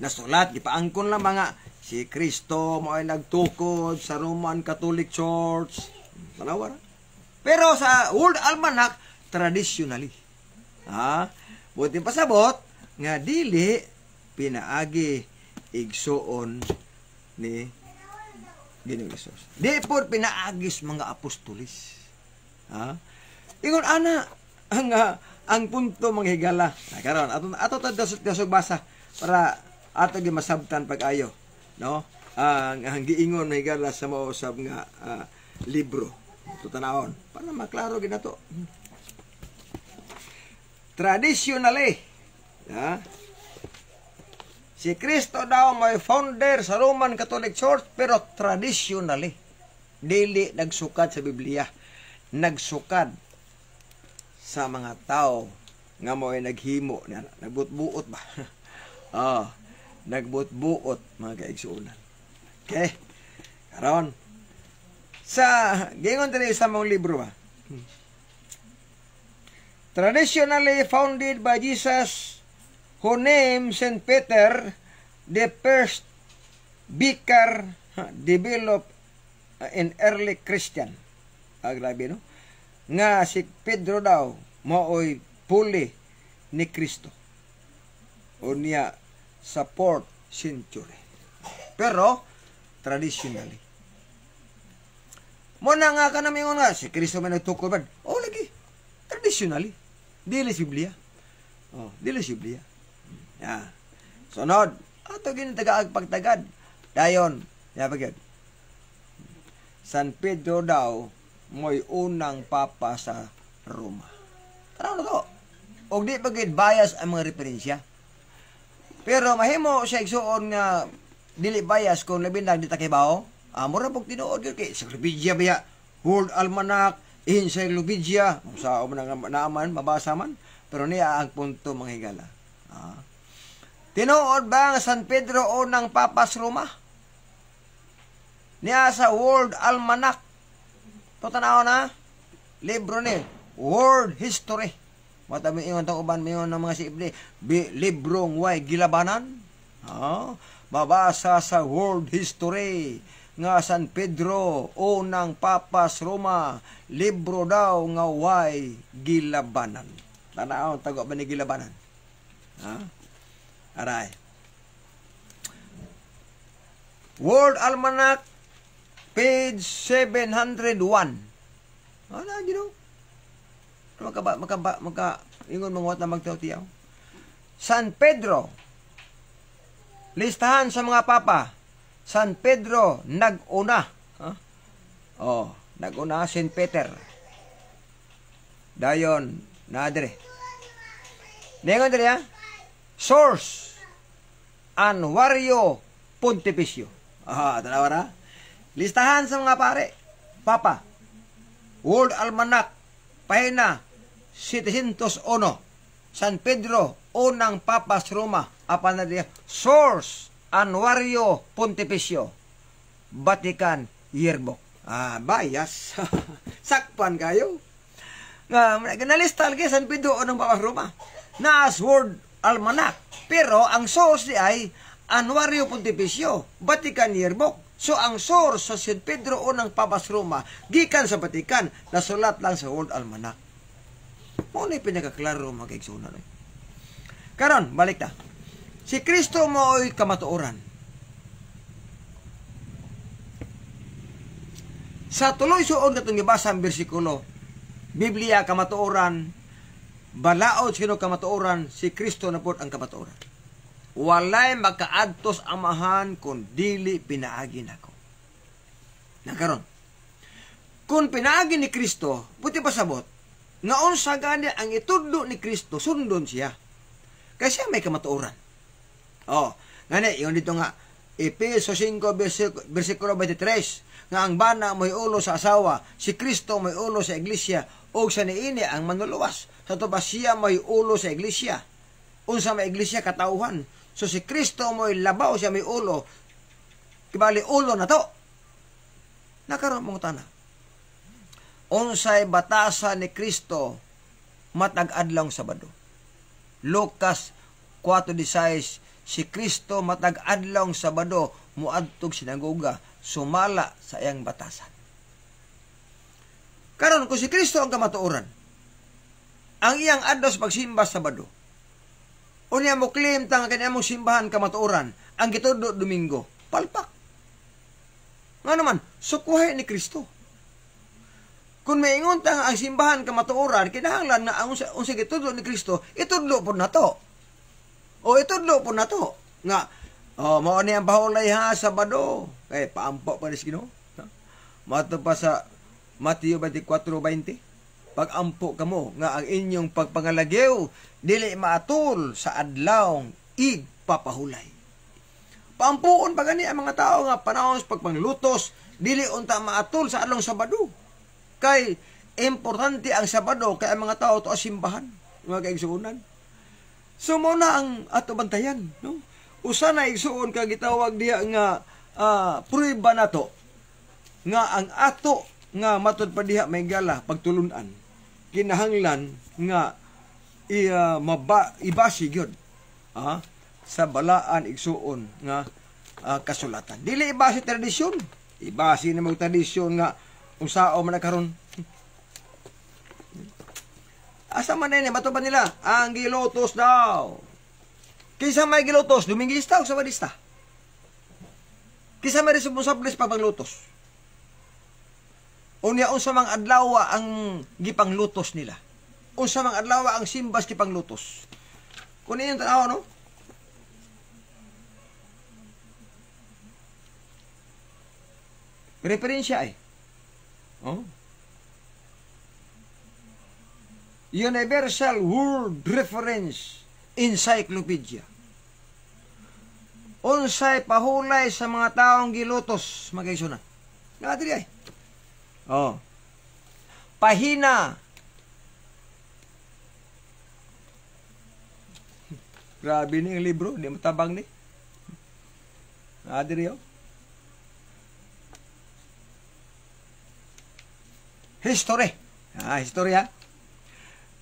nasulat, gipaangkon lang mga si Kristo mo ay nagtukod sa Roman Catholic Church. Tanawa ra. Pero sa World Almanac, traditionally. Buti pasabot nga dili pinaagi igsuon ni Ginoong Hesus. Di po pinaagis mga apostolis. Ingon ana ang punto mga higala. Karon ato dasog basa para ato gi masabtan pag-ayo, no? Ang giingon mga higala sa mausab nga libro. Ito tanahon para maklaro gid nato. Traditionally, si Kristo daw may founder sa Roman Catholic Church, pero traditionally, dili nagsukad sa Biblia. Nagsukad sa mga tao nga mo ay naghimo, nagbutbuot ba? Nagbutbuot mga kaigsuunan. Okay? Karon, sa gingon diri sa mong libro ba? Traditionally founded by Jesus, who named St. Peter the first vicar developed in early Christian. Grabe, no? Nga si Pedro daw maoy puli ni Kristo o niya sa 4th century. Pero traditionally. Muna nga ka namin nga si Kristo may nagtukod ba? Lagi. Traditionally. Dili sa Biblia. Dili sa Biblia. Sunod. Ato ginatagaag pagtagad. Dayon. San Pedro daw mo'y unang papa sa Roma. Tanaw na to. O di pagid bias ang mga referensya. Pero mahimo siya igsuon nga dili bias kung labi na di takibaw. Mura pag tinuod kay Encyclopedia biya, World Almanac, Encyclopedia, sa naaman, mabasa man, pero niya ang punto mga higala. Tinuod ba nga San Pedro unang papa sa Roma? Niya sa World Almanac. Ito tanaw na, libro ni, World History. Matabi ingon tang uban mayon ng mga siibli, librong way gilabanan. Babasa sa World History nga San Pedro unang papas Roma, libro daw nga way gilabanan. Tanaw tago ba ni gilabanan? Aray. World Almanac page 701. Gino? Maka ingon mga na magtaw-tiyaw. San Pedro, listahan sa mga papa. San Pedro nag-una. Nag-una St. Peter. Dayon nadre. Ningon diri Source. Annuario Pontificio. Tanawa na. Listahan sa mga pare. Papa. World Almanac. Pahina 701. San Pedro. Unang Papas Roma. Apan na diya. Source. Annuario Pontificio. Vatican Yearbook. Bias. Sakpan kayo. Nalista lagi San Pedro unang Papas Roma. Naas World Almanac. Pero ang source di ay Annuario Pontificio, Vatican Yearbook. So ang source sa San Pedro unang Papas Roma, gikan sa Vatican, nasulat lang sa World Almanac. Muna pinakaklaro mga kaigsunan. Karon, balik ta. Si Kristo mo ay kamatuoran. Sa tuloy suod katong gibasa ang bersikulo, Biblia kamatuoran, balaod sino kamatuoran, si Kristo na po ang kamatuoran. Walay makaadtos amahan kung dili pinaagi nako. Nakaron. Kung pinaagi ni Kristo, buti pasabot, nga unsa gani ang itudlo ni Kristo, sundon siya. Kasi may kamatuoran. Ngani, yun dito nga, Efeso 5, versikulo 23, nga ang bana mo'y ulo sa asawa, si Kristo mo'y ulo sa iglesia, o sa niini ang manluluwas. Sa to ba siya mo'y ulo sa iglesia? Unsa may iglesia katauhan. So si Kristo mo'y labaw, siya may ulo. Kibali ulo na to. Nakaroon mong tanah. Unsay batasa ni Kristo matag adlong Sabado. Lucas 4:16, si Kristo matag adlong Sabado muadtog sinagoga, sumala sa iyang batasan. Karon kung si Kristo ang kamatuoran, ang iyang adlaw sa pagsimba Sabado, unya mo claim tang kaniyang simbahan kamatuoran, ang gitudlo Domingo, palpak. Nga naman, sukuhay ni Kristo. Kung maingon tang ang simbahan kamatuoran, kinahanglan na ang unsa gitudlo ni Kristo, itudlo po na to. Itudlo po na to. Nga, mao ni ang bahulay ha, Sabado. Kaya paampo pa rin Ginoo. Mato pa sa Mateo 24:20. Pag-ampo kamo nga ang inyong pagpangalagyo dili maatul sa adlawng igpapahulay. Paampuon pa gani ang mga tao nga panahon sa pagpanglutos dili unta maatul sa adlawng Sabado. Kay importante ang Sabado kay ang mga tao to simbahan, mga kaigsuonan. So mo na ang ato bantayan, no? Usa na igsuon ka gitawag diha nga prueba nato nga ang ato nga matud pa diha may gala pagtulunan kinahanglan nga ibasi gyud sa balaan igsuon nga kasulatan. Dili ibasi tradisyon, ibasi na mga tradisyon nga usao man karon. Asa man na bato ba nila ang gilotos daw? Kisa may gilotos Domingista o Sabadista? Kisa may responsable sa paglutos? Unya unsa mang adlaw ang gipanglutos nila? Unsa mang adlaw ang simbas gipanglutos? Kun iyon tanaw no? Referensya Universal World Reference Encyclopedia. Unsay pahulay sa mga taong gilutos, magaysuna. Nga diri ay. Pahina. Grabe ni ang libro, di matabang ni. Nga diri History. History ha.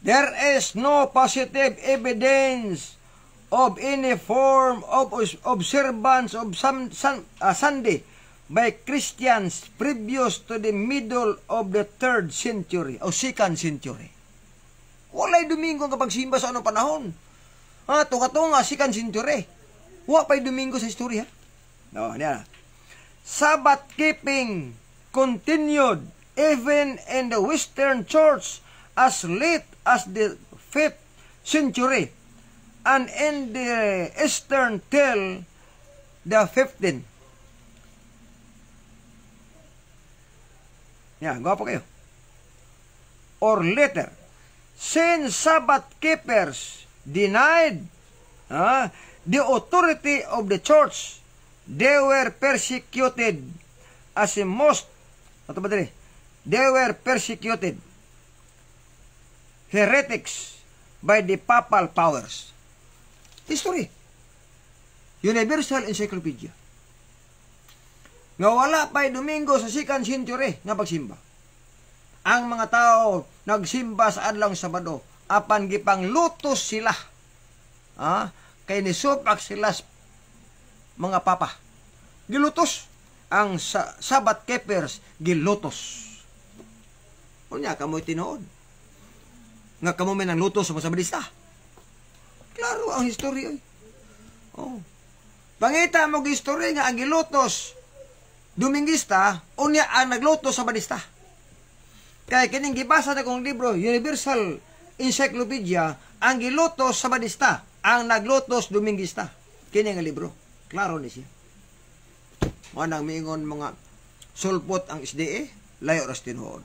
There is no positive evidence of any form of observance of Sunday by Christians previous to the middle of the 3rd century o 2nd century. Walay Domingo kapag simba sa anong panahon. Tunga-tunga 2nd century. Wa pa'y Domingo sa history ha. Niya. Sabbath keeping continued even in the Western Church as late as the 5th century and in the Eastern till the 15th. Gwapo kayo. Or later, since Sabbath keepers denied the authority of the church. They were persecuted as a most, they were persecuted heretics by the papal powers. History. Universal Encyclopedia. Nga wala pa'y Domingo sa 2nd century nga pagsimba. Ang mga tao nagsimba sa adlaw Sabado apan gipang lutos sila. Kay nisupak sila mga papa. Gilutos. Ang Sabbath keepers gilutos. Unya kamoy tinuod. Nga kamo may nang lutos sa Sabadista. Klaro ang history oy. Pangita mo history nga ang gilutos Domingista unya ang naglutos sa Sabadista. Kaya kining gibasa na kong libro Universal Encyclopedia ang gilutos sa Sabadista, ang naglutos Domingista. Kini nga libro. Klaro ni siya. Manang miingon mga sulpot ang SDA, layo ras tinuod.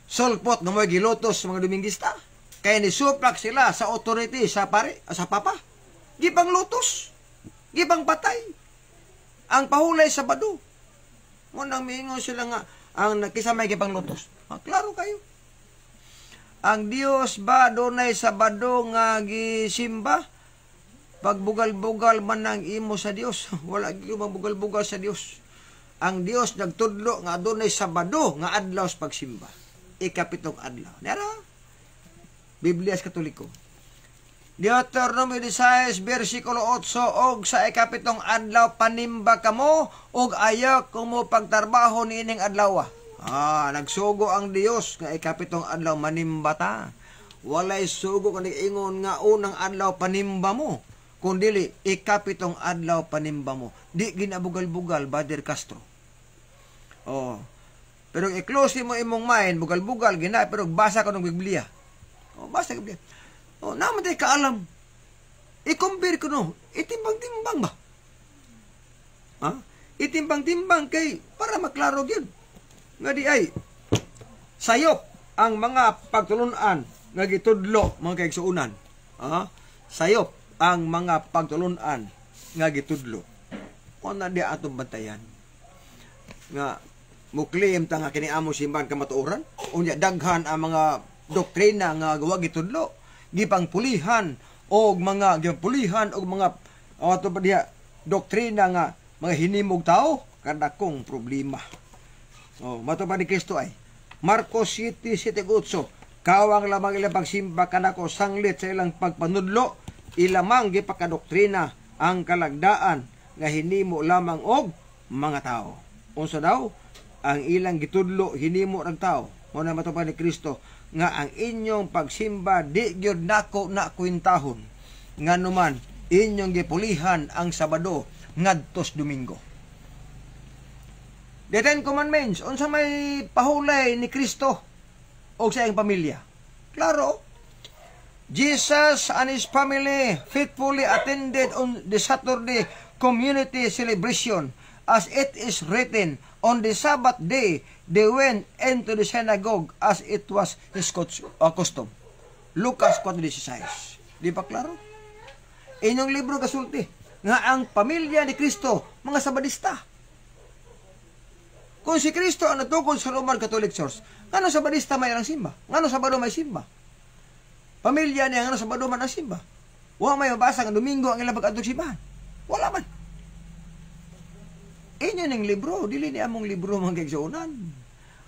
Sulpot nga mo gilutos sa mga Domingista. Kaya nisuplak sila sa authority sa pare, sa papa. Gipang lutos. Gipang patay. Ang pahulay sa Sabado. Manang miingon sila nga ang nakisamay gipang lutos. Klaro kayo. Ang Dios ba dunay Sabado nga gisimba? Pagbugal-bugal man ang imo sa Dios. Wala gyud magbugal-bugal sa Dios. Ang Dios nagtudlo nga adunay Sabado nga adlaw sa pagsimba. Ikapitong adlaw. Nara. Biblia sa Katoliko. Deuteronomy 16 versikulo 8 og sa ikapitong adlaw panimba kamo og ayaw kumo pagtrabaho niining adlaw. Nagsugo ang Dios nga ikapitong adlaw manimba ta. Walay sugo kaning ingon nga unang adlaw panimba mo. Kundili ikapitong adlaw panimba mo. Di ginabugal-bugal, Brother Castro. Pero i-close mo imong mind, bugal-bugal gina, pero basa ka ng Biblia. Basa ka Biblia. Naman tayo kaalam. I-compare ko no. Itimbang-timbang ba? Itimbang-timbang kay para maklaro yun. Nga di ay sayop ang mga pagtulunan nga gitudlo mga kaigsuunan. Sayop ang mga pagtulunan nga gitudlo. Na di atong bantayan. Nga muklim ta nga kini amo simbahan kamatuoran. Unya daghan ang mga doktrina nga wa gitudlo. Gipang pulihan og mga doktrina nga mga hinimog tao kada kong problema. Matupad ni Kristo ay Marcos 7:7-8 kawang lamang ilang pagsimba kanako sanglit sa ilang pagpanudlo ilamang gipakadoktrina ang kalagdaan nga hinimo lamang og mga tao. Unsa daw ang ilang gitudlo hinimo ng tao. Mao na matupad ni Kristo nga ang inyong pagsimba di gyud nako na kwintahon nga numan inyong gipulihan ang Sabado ngadtos Domingo. The Ten Commandments unsa may pahulay ni Kristo o sa iyang pamilya. Klaro. Jesus and his family faithfully attended on the Saturday community celebration as it is written, on the Sabbath day, they went into the synagogue as it was his custom. Lucas 4:16. Di pa klaro? Inyong libro kasulti nga ang pamilya ni Kristo, mga Sabadista. Kung si Kristo ang natukod sa Roman Catholic Church, ngano Sabadista may ang simba? Ngano Sabado may simba? Pamilya niya ngano Sabado man ang simba? Wa may mabasa nga Domingo ang ilang pag-adtog simbahan. Wala man. Inyo ning libro, dili ni among libro mga kaigsuonan.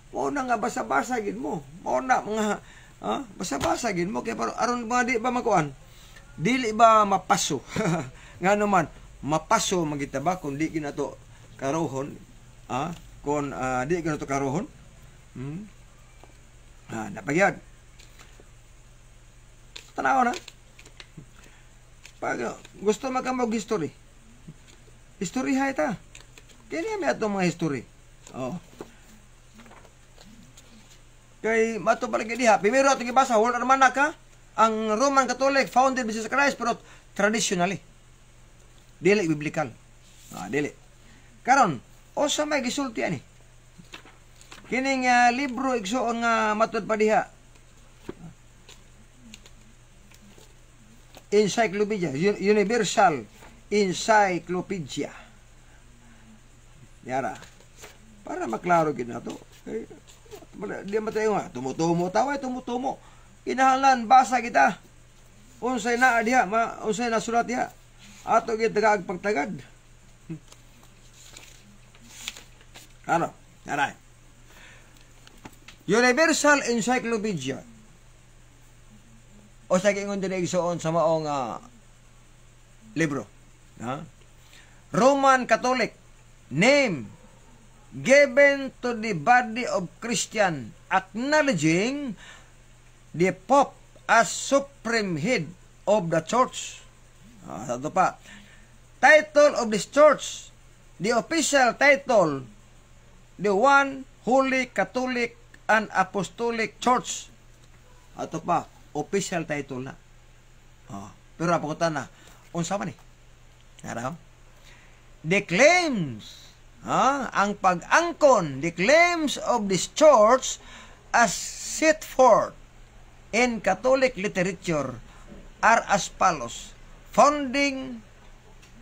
Mo na nga basa-basa gid mo. Mo na mga basa-basa gid mo kay aron mga di ba makuan. Dili ba mapaso. Nga naman mapaso magita ba kun di ginato karohon, kun di ginato karohon. Napagyad. Tanaw na. Pag gusto magamog history. History hay ta. Kaya may atong mga history. Kay mato balik diha. Primero atong ibasa wala naman ka ang Roman Catholic founded by Jesus Christ pero traditionally. Dili biblical. Dili. Karon, osa may gisulti ani. Kining libro igsuon nga matud pa diha. Encyclopedia, Universal Encyclopedia. Yara. Para maklaro gid nato. Di matayo nga tumutumo taway tumutumo. Kinahanglan basa kita. Unsay na diha, unsay na sulat diha. Ato gid tagag pagtagad. Ano? Yara. Universal Encyclopedia. O sa gingon din igsoon sa maong libro. Ha? Roman Catholic name given to the body of Christian acknowledging the Pope as supreme head of the church. Ito pa. Title of this church, the official title, the One Holy Catholic and Apostolic Church. Ito pa, official title na. Pero apakutan na, unsa man eh. Araw? The claims, ang pag-angkon, the claims of this church as set forth in Catholic literature are as follows. Founding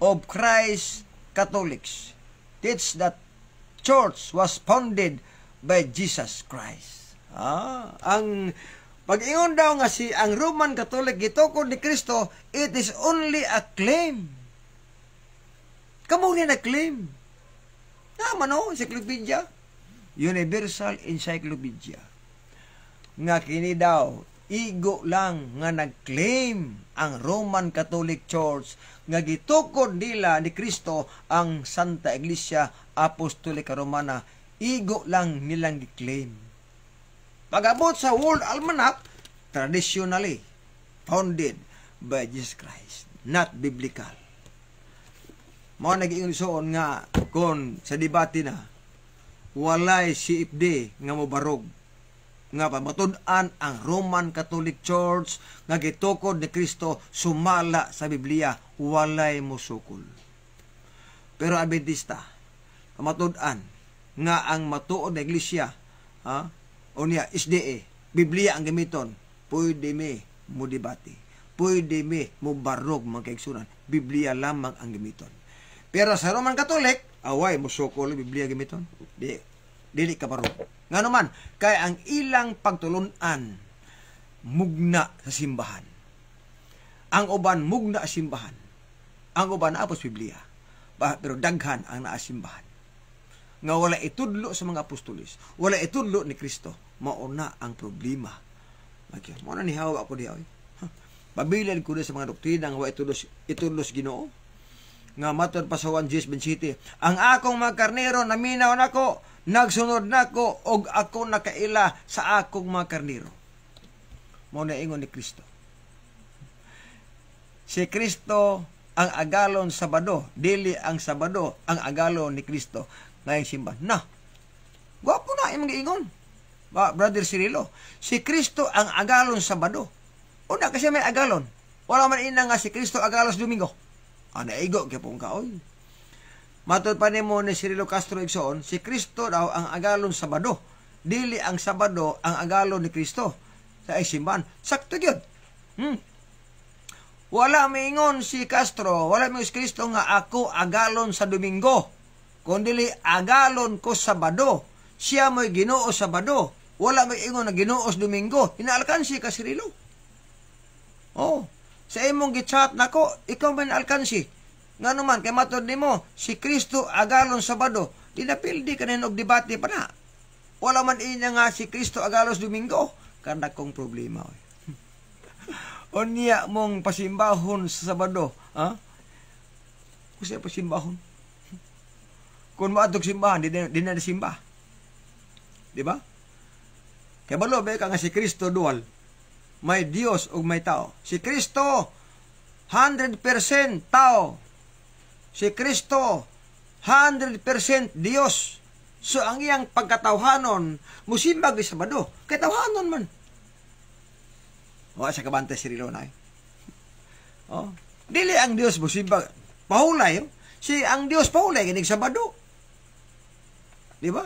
of Christ Catholics teach that church was founded by Jesus Christ. Ang pag-ingon daw nga ang Roman Catholic gitukod ni Kristo, it is only a claim. Kamo ni na-claim. Naman Encyclopedia. Universal Encyclopedia. Nga kini daw, igo lang nga nag-claim ang Roman Catholic Church nga gitukod nila ni Kristo ang Santa Iglesia Apostolica Romana. Igo lang nilang gi-claim. Pag-abot sa World Almanac, traditionally founded by Jesus Christ, not biblical. Mao nag-iingsoon nga kon sa debate na walay CFD nga mobarog nga pamatud-an ang Roman Catholic Church nga gitukod ni Kristo sumala sa Biblia, walay mosukol. Pero Adventista pamatud-an nga ang matuod na iglesia o niya SDA Biblia ang gamiton, pwede mi mo debate, pwede mi mo barog magkaigsunan, Biblia lamang ang gamiton. Pero sa Roman Catholic, away mo sukol Biblia gamiton. Dili ka barog. Nga naman, kay ang ilang pagtulunan mugna sa simbahan. Ang uban mugna sa simbahan. Ang uban apos Biblia. Pero daghan ang naasimbahan. Nga wala itudlo sa mga apostolis. Wala itudlo ni Kristo. Mauna ang problema. Mauna ni hawa ako diya. Pabilan ko sa mga doktrina nga wala itudlos Ginoo. Nga matod pa sa 1 City, ang akong mga karnero naminaw nako, nagsunod nako, og ako nakaila sa akong mga karnero. Mao na ingon ni Kristo. Si Kristo ang agalon Sabado, dili ang Sabado ang agalon ni Kristo ngayong simbahan. Na, gwapo na imong giingon. Brother Cirilo, si Kristo ang agalon Sabado. Una kasi may agalon. Wala man ina nga si Kristo agalos Domingo. Naigo kaya pong kaoy. Matod pa nimo ni Cirilo Castro igsoon, si Kristo daw ang agalon Sabado. Dili ang Sabado ang agalon ni Kristo sa simbahan. Sakto gyud. Wala maingon si Castro, wala mo si Kristo nga ako agalon sa Domingo. Kundi agalon ko Sabado. Siya mo'y Ginoo Sabado. Wala may ingon na Ginoo Domingo. Inaalkansi ka Cirilo. Sa imong gichat nako, ikaw man alkansi. Nga naman, kay matod nimo, si Kristo agalon Sabado. Dinapildi ka rin og debate pa na. Wala man ina nga si Kristo agalos Domingo. Kada kong problema. O niya mong pasimbahon sa Sabado. Kasi pasimbahon. Kung maadtog simbahan, di na simba. Di ba? Kaya balo, ka nga si Kristo dual. May Diyos ug may tao. Si Kristo 100% tao. Si Kristo 100% Dios. So ang iyang pagkatawhanon musimba gi Sabado. Kay tawhanon man. Sa kabante si Rilo na. Dili ang Dios musimba pahulay. Si ang Dios pahulay kinig Sabado. Di ba?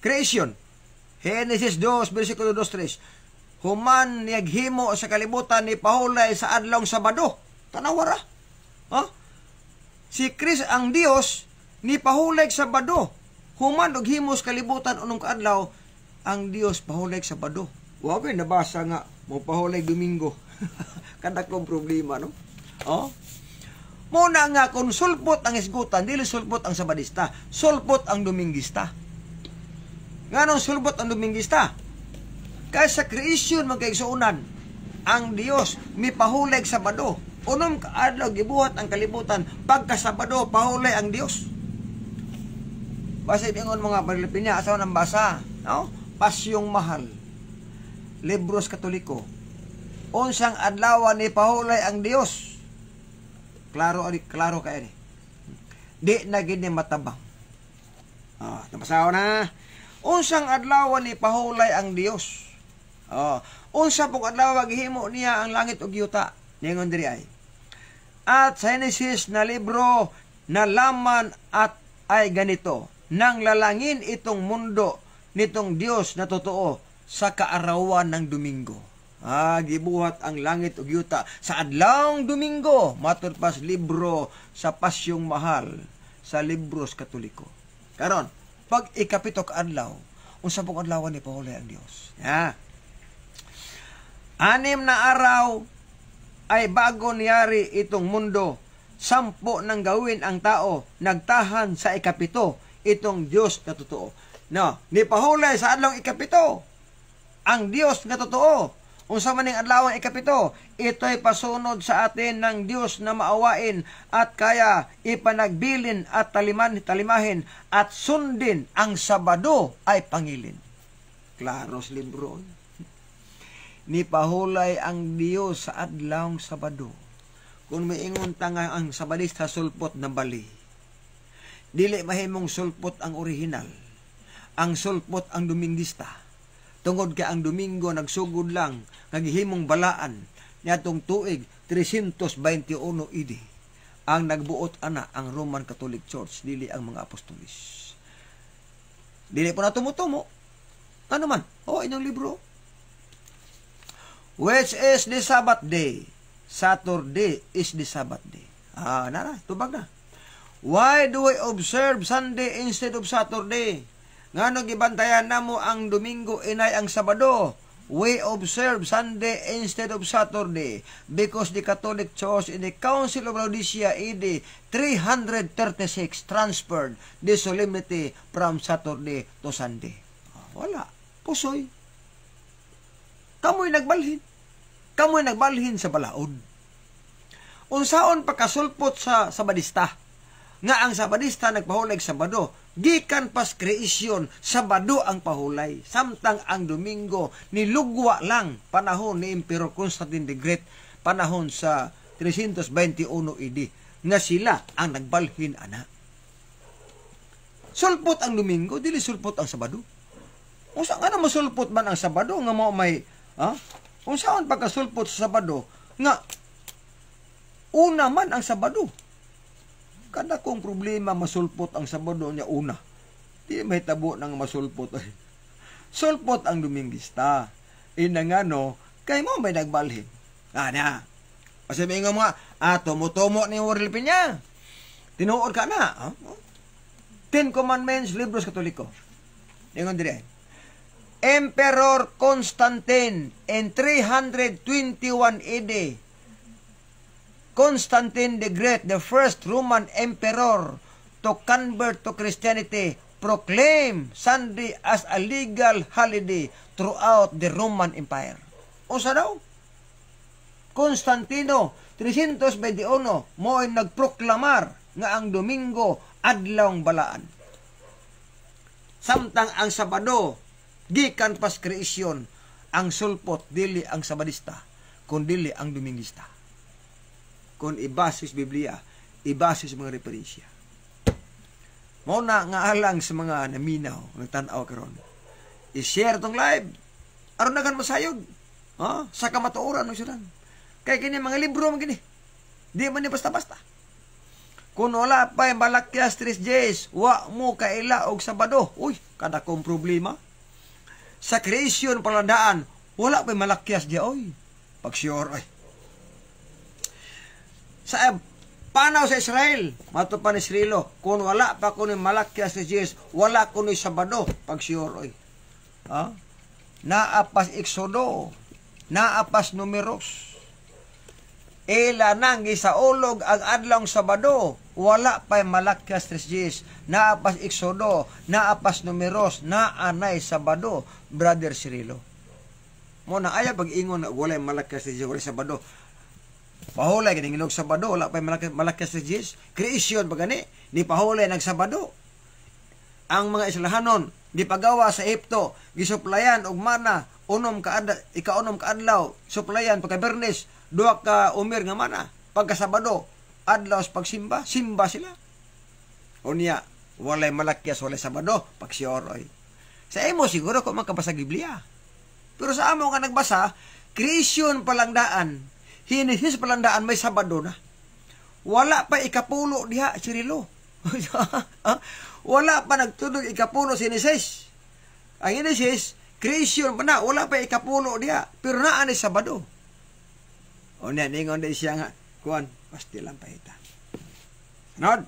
Creation. Genesis 2 versikulo 2-3. human niyaghimo sa kalibutan ni pahulay sa adlong Sabado. Tanawara. Ha? Si Kristo ang Dios ni pahulay sa Sabado. Human og himo sa kalibutan unong kaadlaw ang Dios pahulay sa Sabado. Wa ba nabasa nga mo pahulay Domingo. Kada kong problema, no? Oh. Muna nga kung sulpot ang isgutan, dili sulpot ang Sabadista, sulpot ang Domingista. Nganong sulpot ang Domingista? Kaya sa kreasyon magkaigsuunan, ang Dios mipahulay sa Sabado. Unong kaadlaw gibuhat ang kalibutan, pagka Sabado pahulay ang Dios. Basa ingon mga Pilipina, asaw nang basa, no? Pasyong Mahal, Libros Katoliko. Unsang adlaw ni pahulay ang Dios. Klaro kaya ni. Di na gini matabang. Napasaw na. Unsang adlaw ni pahulay ang Dios. Unsa pong adlaw gihimo niya ang langit ug yuta. Ningon diri ay. At sa Genesis na libro na laman at ay ganito. Nang lalangin itong mundo nitong Dios na totoo sa kaarawan ng Domingo. Gibuhat ang langit ug yuta sa adlawng Domingo, matud pas libro sa Pasyong Mahal sa Libros Katoliko. Karon, pag ikapito ka adlaw, unsa pong adlaw ni pahulay ang Dios? 6 na araw ay bago niyari itong mundo, 10 nang gawin ang tao, nagtahan sa ikapito itong Dios na totoo. No, ni pahulay sa adlawng ikapito ang Dios na totoo. Unsa man ning adlaw ang ikapito, ito'y pasunod sa atin ng Dios na maawain at kaya ipanagbilin at talimahin at sundin ang Sabado ay pangilin. Klaros libro. Ni pahulay ang Dios sa adlawng Sabado. Kung maingon ta nga ang Sabadista sulpot na bali, dili mahimong sulpot ang orihinal. Ang sulpot ang Domingista. Tungod ka ang Domingo nagsugod lang naghihimong balaan niadtong tuig 321 AD. Ang nagbuot ana ang Roman Catholic Church, dili ang mga apostolis. Dili po na tumutumo. Ano man? Inyong libro. Which is the Sabbath day? Saturday is the Sabbath day. Tubag na. Why do we observe Sunday instead of Saturday? Ngano gibantayan namo ang Domingo inay ang Sabado? We observe Sunday instead of Saturday because the Catholic Church in the Council of Laodicea AD 336 transferred the solemnity from Saturday to Sunday. Wala. Pusoy. Kamoy nagbalhin sa balaod. Unsaon pagkasulpot sa Sabadista nga ang Sabadista nagpahulay Sabado, gikan pas kreasyon, Sabado ang pahulay. Samtang ang Domingo nilugwa lang panahon ni Emperor Constantine the Great, panahon sa 321 AD, nga sila ang nagbalhin ana. Sulpot ang Domingo, dili sulpot ang Sabado. Unsa nga na masulpot man ang Sabado nga mo may unsaon pagkasulpot sa Sabado nga una man ang Sabado. Kada kong problema masulpot ang Sabado niya una. Di may tabo ng masulpot. Sulpot ang Domingista. Inangano, kay mo may nagbalhin. Kasi may nga mga, tumutumo ni Warlipin niya. Tinuod ka na. 10 Commandments, Libros Katoliko. Ingon dire. Emperor Constantine in 321 AD. Constantine the Great, the first Roman emperor to convert to Christianity, proclaimed Sunday as a legal holiday throughout the Roman Empire. Usa daw? Constantino, 321, mo'y nagproklamar nga ang Domingo adlawng balaan. Samtang ang Sabado, gikan pas kreasyon, ang sulpot dili ang Sabadista, kundi ang Domingista. Kung ibasis Biblia, ibasis mga referensya. Muna nga alang sa mga naminaw, nagtanaw karon. I-share tong live. Aron na kan masayod. Sa kamatuoran ng sudan. Kaya kini mga libro man kini. Di man ni basta-basta. Kung wala pa yung Malakias 3 days, wa mo kaila og Sabado. Uy, kada kong problema. Sa creation palandaan, Wala pa malakyas diya, oy. Pag sure, oy. Sa panaw sa Israel, mato pa ni Srilo, kung wala pa kuno malakyas ni Jesus, wala kuno Sabado, pag sure, oy. Ha? Naapas Exodo, naapas Numeros. Ila nang gisaulog ang adlong Sabado, wala pa malakyas ni Jesus, naapas Exodo, naapas Numeros, naanay Sabado, Brother Srilo. Mo na aya pag-ingon na wala malakyas ni Jesus, wala Sabado. Pahulay kining inog Sabado, wala pa malakyas ni Jesus. Creation pa gani, ni pahulay nag Sabado. Ang mga Islahanon gipagawa sa Ehipto, gisuplayan og mana, ika-unom ka adlaw, suplayan pagka Bernes, duha ka umir nga mana. Pagka Sabado, adlaw sa pagsimba, simba sila. Unya, walay malakyas, walay Sabado, pagsioroy. Sa imo siguro kung makabasa Biblia. Pero sa amo nga nagbasa, creation palandaan, Hinesis palandaan may Sabado na. Wala pa ikapulo diha, Sirilo. Wala pa nagtunog ikapulo si Hinesis. Ang Hinesis, creation pa na, wala pa ikapulo diha. Pero naan ni Sabado. O niya, ningon din siya nga, kuwan, pasti lang pahita. Nod?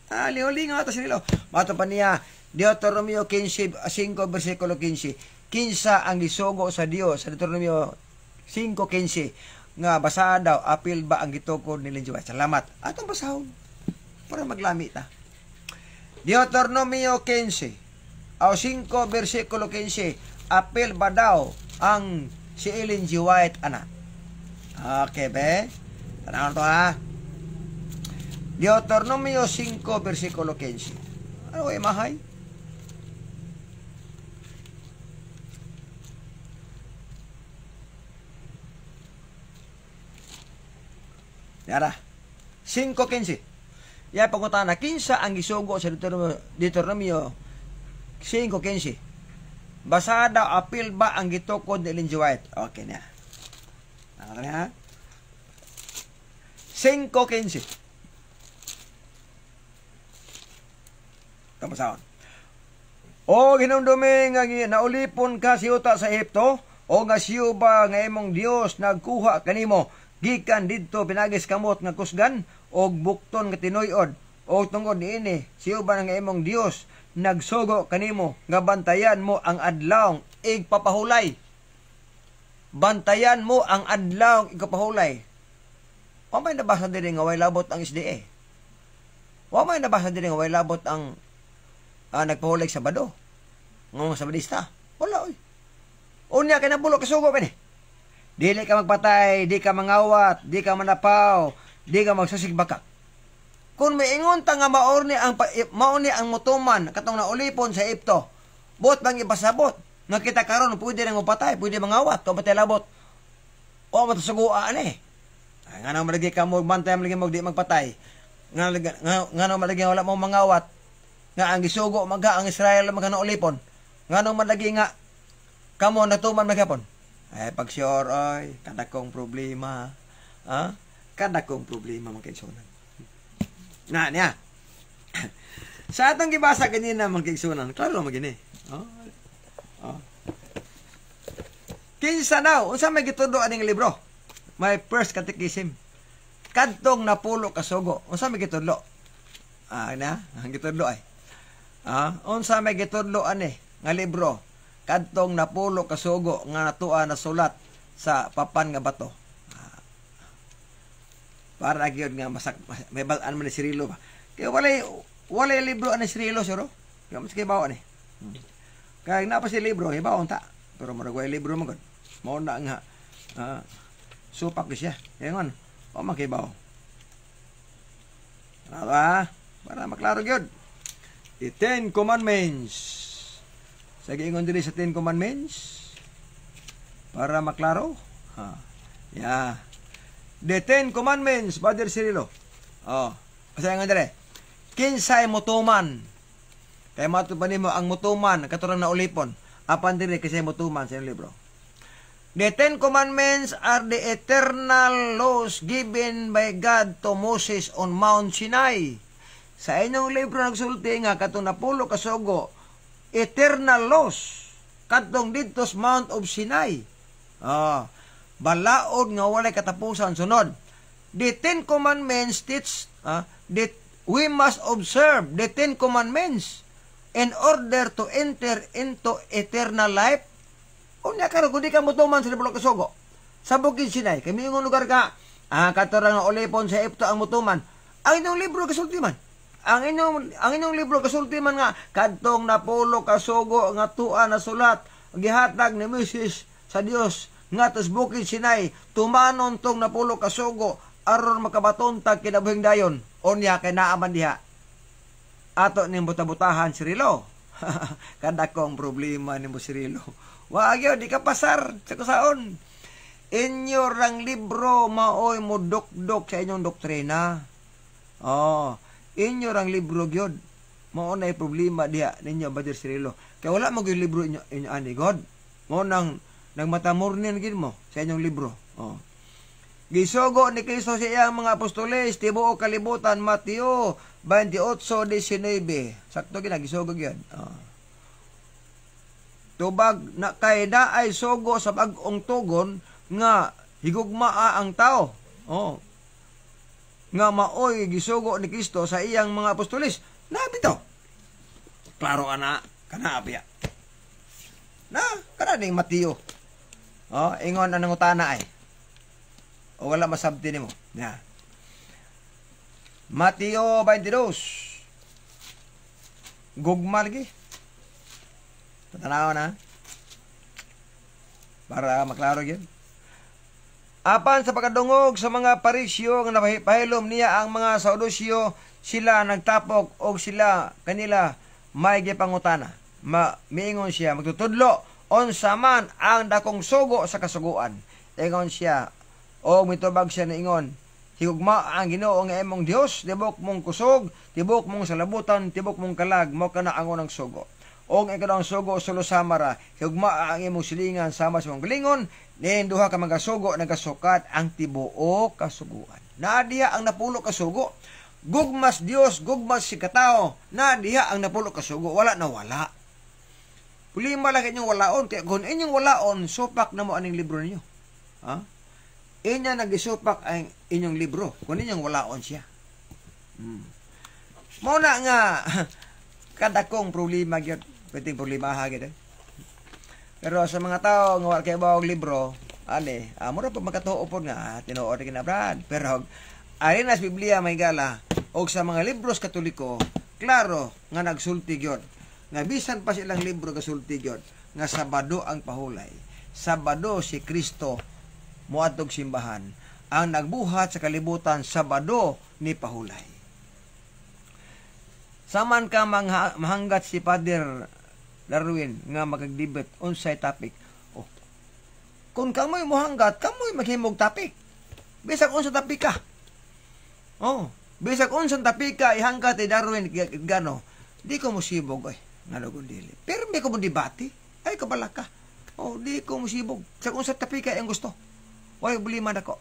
Liho-lingo ito Sirilo. Mato pa niya, Deuteronomio 15, 5, versikulo 15. Kinsa ang gisugo sa Dios, sa Deuteronomio 5:15. Nga basa daw, apil ba ang gitukod ni Linjuay? Salamat. Atong basahon. Para maglami ta. Deuteronomio 15. O 5, versikulo 15. Apil ba daw ang si Ellen G. White, anak? Okay, be? Tanawin to, ha? Deuteronomio 5, versikulo 15. Ano ay mahay? Yara. 5:15. Ya pangutana, kinsa ang gisugo sa Deuteronomio 5:15. Basada apil ba ang gitukod ni Ellen G. White? Okay na. Ano na? 5:15. Tamasahon. O hinumdumi nga naulipon ka siyuta sa Ehipto, o nga siyo ba nga imong Dios nagkuha kanimo gikan didto pinagis kamot nga kusgan og bukton nga tinuy-od, o tungod niini siyo ba nga imong Dios nagsugo kanimo nga bantayan mo ang adlaw igpapahulay. Bantayan mo ang adlaw igpapahulay. Wa may nabasa diri nga way labot ang SDA. Wa may nabasa diri nga way labot ang nagpahulay sa Sabado. Ngong Sabadista. Wala oy. Unya kay nabulo kasugo pa ni. Dili ka magpatay, di ka mangawat, di ka manapaw, di ka magsasigbaka. Kung may ingon ta nga mauni ang mutuman katong naulipon sa Ehipto, bot bang ipasabot. Nga kita karon pwede nang mapatay, pwede mangawat, kung patay labot. O matasuguan eh. Nga nang malagi ka mo bantay malagi mo di magpatay. Nga nang malagi wala mo mangawat. Nga ang gisugo maga ang Israel magka naulipon. Nga nang malagi nga kamo natuman maghapon. Ay, pag sure, oy, kada kong problema. Ha? Kada kong problema, mga kaigsunan. Na, niya. Sa atong gibasa ganina, mga kaigsunan, klaro magini. Kinsa daw, unsa may gitudo aning libro? May first catechism. Kadtong napulo kasugo. Unsa may gitudlo? Na, ang gitudlo ay. Unsa may gitudlo ani nga libro? Kadtong napulo kasugo nga natua na sulat sa papan nga bato. Para gyud nga may bal-an man ni Sirilo ba. Kay walay libro ani Sirilo siro. Kay mas kay bawo ni. Kay na pa si libro, ibaw ta. Pero murag way libro man gud. Mao na nga supak siya. Ingon, o makibaw. Para maklaro gyud. The Ten Commandments. Sige ingon diri sa Ten Commandments para maklaro. Yeah. The Ten Commandments, Brother Cirilo. Kasi ingon diri. Kinsay mutuman. Kay matupan nimo ang mutuman katurang na ulipon. Apan diri kasi mutuman sa libro. The Ten Commandments are the eternal laws given by God to Moses on Mount Sinai. Sa inyong libro nagsulti nga katong napulo kasugo eternal laws kadtong didto sa Mount of Sinai. Balaod nga walay katapusan. Sunod, the Ten Commandments teach that we must observe the Ten Commandments in order to enter into eternal life. Unya karon kung di ka mutuman sa libro kasugo, sa bukid Sinai, kay miingon lugar ka, katorang nga ulipon sa Epto ang mutuman, ang inyong libro kasulti man. Ang inyong libro kasulti man nga, kadtong napulo kasugo nga tuan na sulat, gihatag ni Moses sa Dios nga tos bukid Sinai, tumanon tong napulo kasugo, aron makabaton tag kinabuhing dayon. Unya kay naaman diha. Ato ning buta-butahan Sirilo. Kada kong problema ni mo Sirilo. Wag yun, di ka pasar sa kusaon. Inyo rang libro maoy mo dok-dok sa inyong doktrina. Inyo rang libro gyud. Mao nay problema diha ninyo Brother Sirilo. Kaya wala mo gyud libro inyo ani God. Mo nang nagmatamurnin gid mo sa inyong libro. Gisugo ni Kristo sa iyang mga apostoles tibuok kalibutan Mateo 28:19. Sakto gid gisugo gyud. Tubag na kay daay sugo sa bag-ong tugon nga higugmaa ang tao. Nga maoy gisugo ni Kristo sa iyang mga apostoles. Nabito. Klaro ana kana apya. Na kana ning Mateo. Ingon anang utana ay. O wala masabti nimo. Ya. Mateo 22. Gugma lagi. Tanaw na. Para maklaro yun. Apan sa pagkadungog sa mga parisyo nga napahilom niya ang mga Saudusyo, sila nagtapok o sila kanila may gipangutana. Miingon siya magtutudlo unsa man ang dakong sugo sa kasuguan. Ingon siya o mitubag siya na ingon, higugma ang Ginoo nga imong Dios, tibok mong kusog, tibok mong salabutan, tibok mong kalag, mo kana ang unang sugo. Og ikadang sugo sulo samara, higugma ang imong silingan sama sa imong galingon, nin duha ka mga sugo nagasukat ang tibuok kasuguan. Nadiha ang napulo kasugo. Gugmas Dios, gugmas si katao, nadiha ang napulo kasugo, wala na wala. Pulima lang inyong walaon, kaya kung inyong walaon, supak na mo aning libro niyo. Inya nagisupak ang inyong libro, kung inyong walaon siya. Muna nga, kadakong problema gyud, pwedeng problema hagid. Pero sa mga tao nga wala kay bawog libro, mura pa makatuo po nga tinuod kina Brad. Pero ari na sa Biblia may gala og sa mga libros Katoliko, klaro nga nagsulti gyud. Nga bisan pa silang libro kasulti gyud nga Sabado ang pahulay. Sabado si Kristo muadtog simbahan. Ang nagbuhat sa kalibutan Sabado ni pahulay. Saman ka mahanggat si Father Darwin nga magagdibet unsay topic. Kung kamoy mohanggat, kamoy maghimog topic. Bisag unsa topic ka. Bisag unsa topic ka ihanggat ni Darwin gano. Di ko musibog nga dili. Pero may ko mo debate. Ay kabala ka. Di ko musibog. Sa unsa topic ka ang gusto. Way problema nako.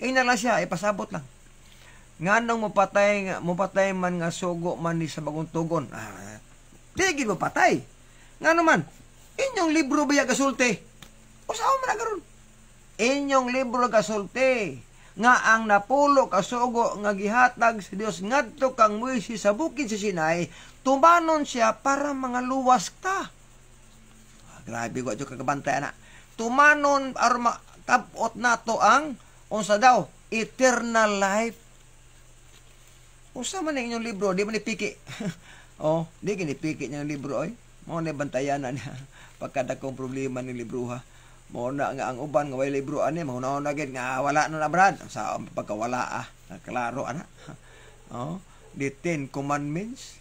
Ina lang siya ipasabot lang. Nganong mopatay man nga sugo man ni sa bagong tugon. Di gid mo patay. Ngano man, inyong libro ba gasulti? Usaw man karon. Inyong libro gasulti nga ang napulo kasugo nga gihatag sa Dios ngadto kang Moises sa bukid sa Sinai, tumanon siya para mga luwas ta. Grabe ko jud kagabantay ana. Tumanon aron matabot nato ang unsa daw eternal life. Usa man inyong libro, di man ipiki. Di ginipiki niya libro oy. Mao na bantayan na niya pagkadakong problema ni libro ha. Mao na nga ang uban nga way libro ani mao na gid nga wala na Brad sa pagkawala klaro ana. The Ten Commandments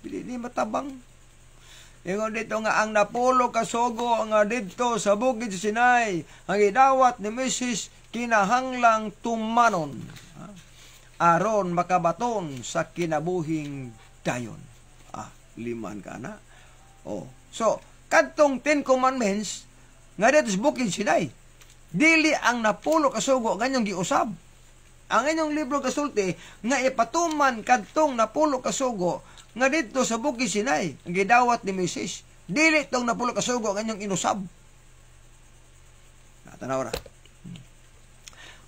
pili ni matabang. Ingon dito nga ang napulo kasugo nga didto sa bukid sa Sinai ang gidawat ni Moses kinahanglang tumanon aron makabaton sa kinabuhing dayon. Liman ka na. So, kadtong Ten Commandments nga dito sa bukid Sinai, dili ang napulo kasugo ganyong giusab. Ang inyong libro kasulti nga ipatuman kadtong napulo kasugo nga dito sa bukid Sinai, ang gidawat ni Moses, dili tong napulo kasugo ganyong inusab. tanaw ra.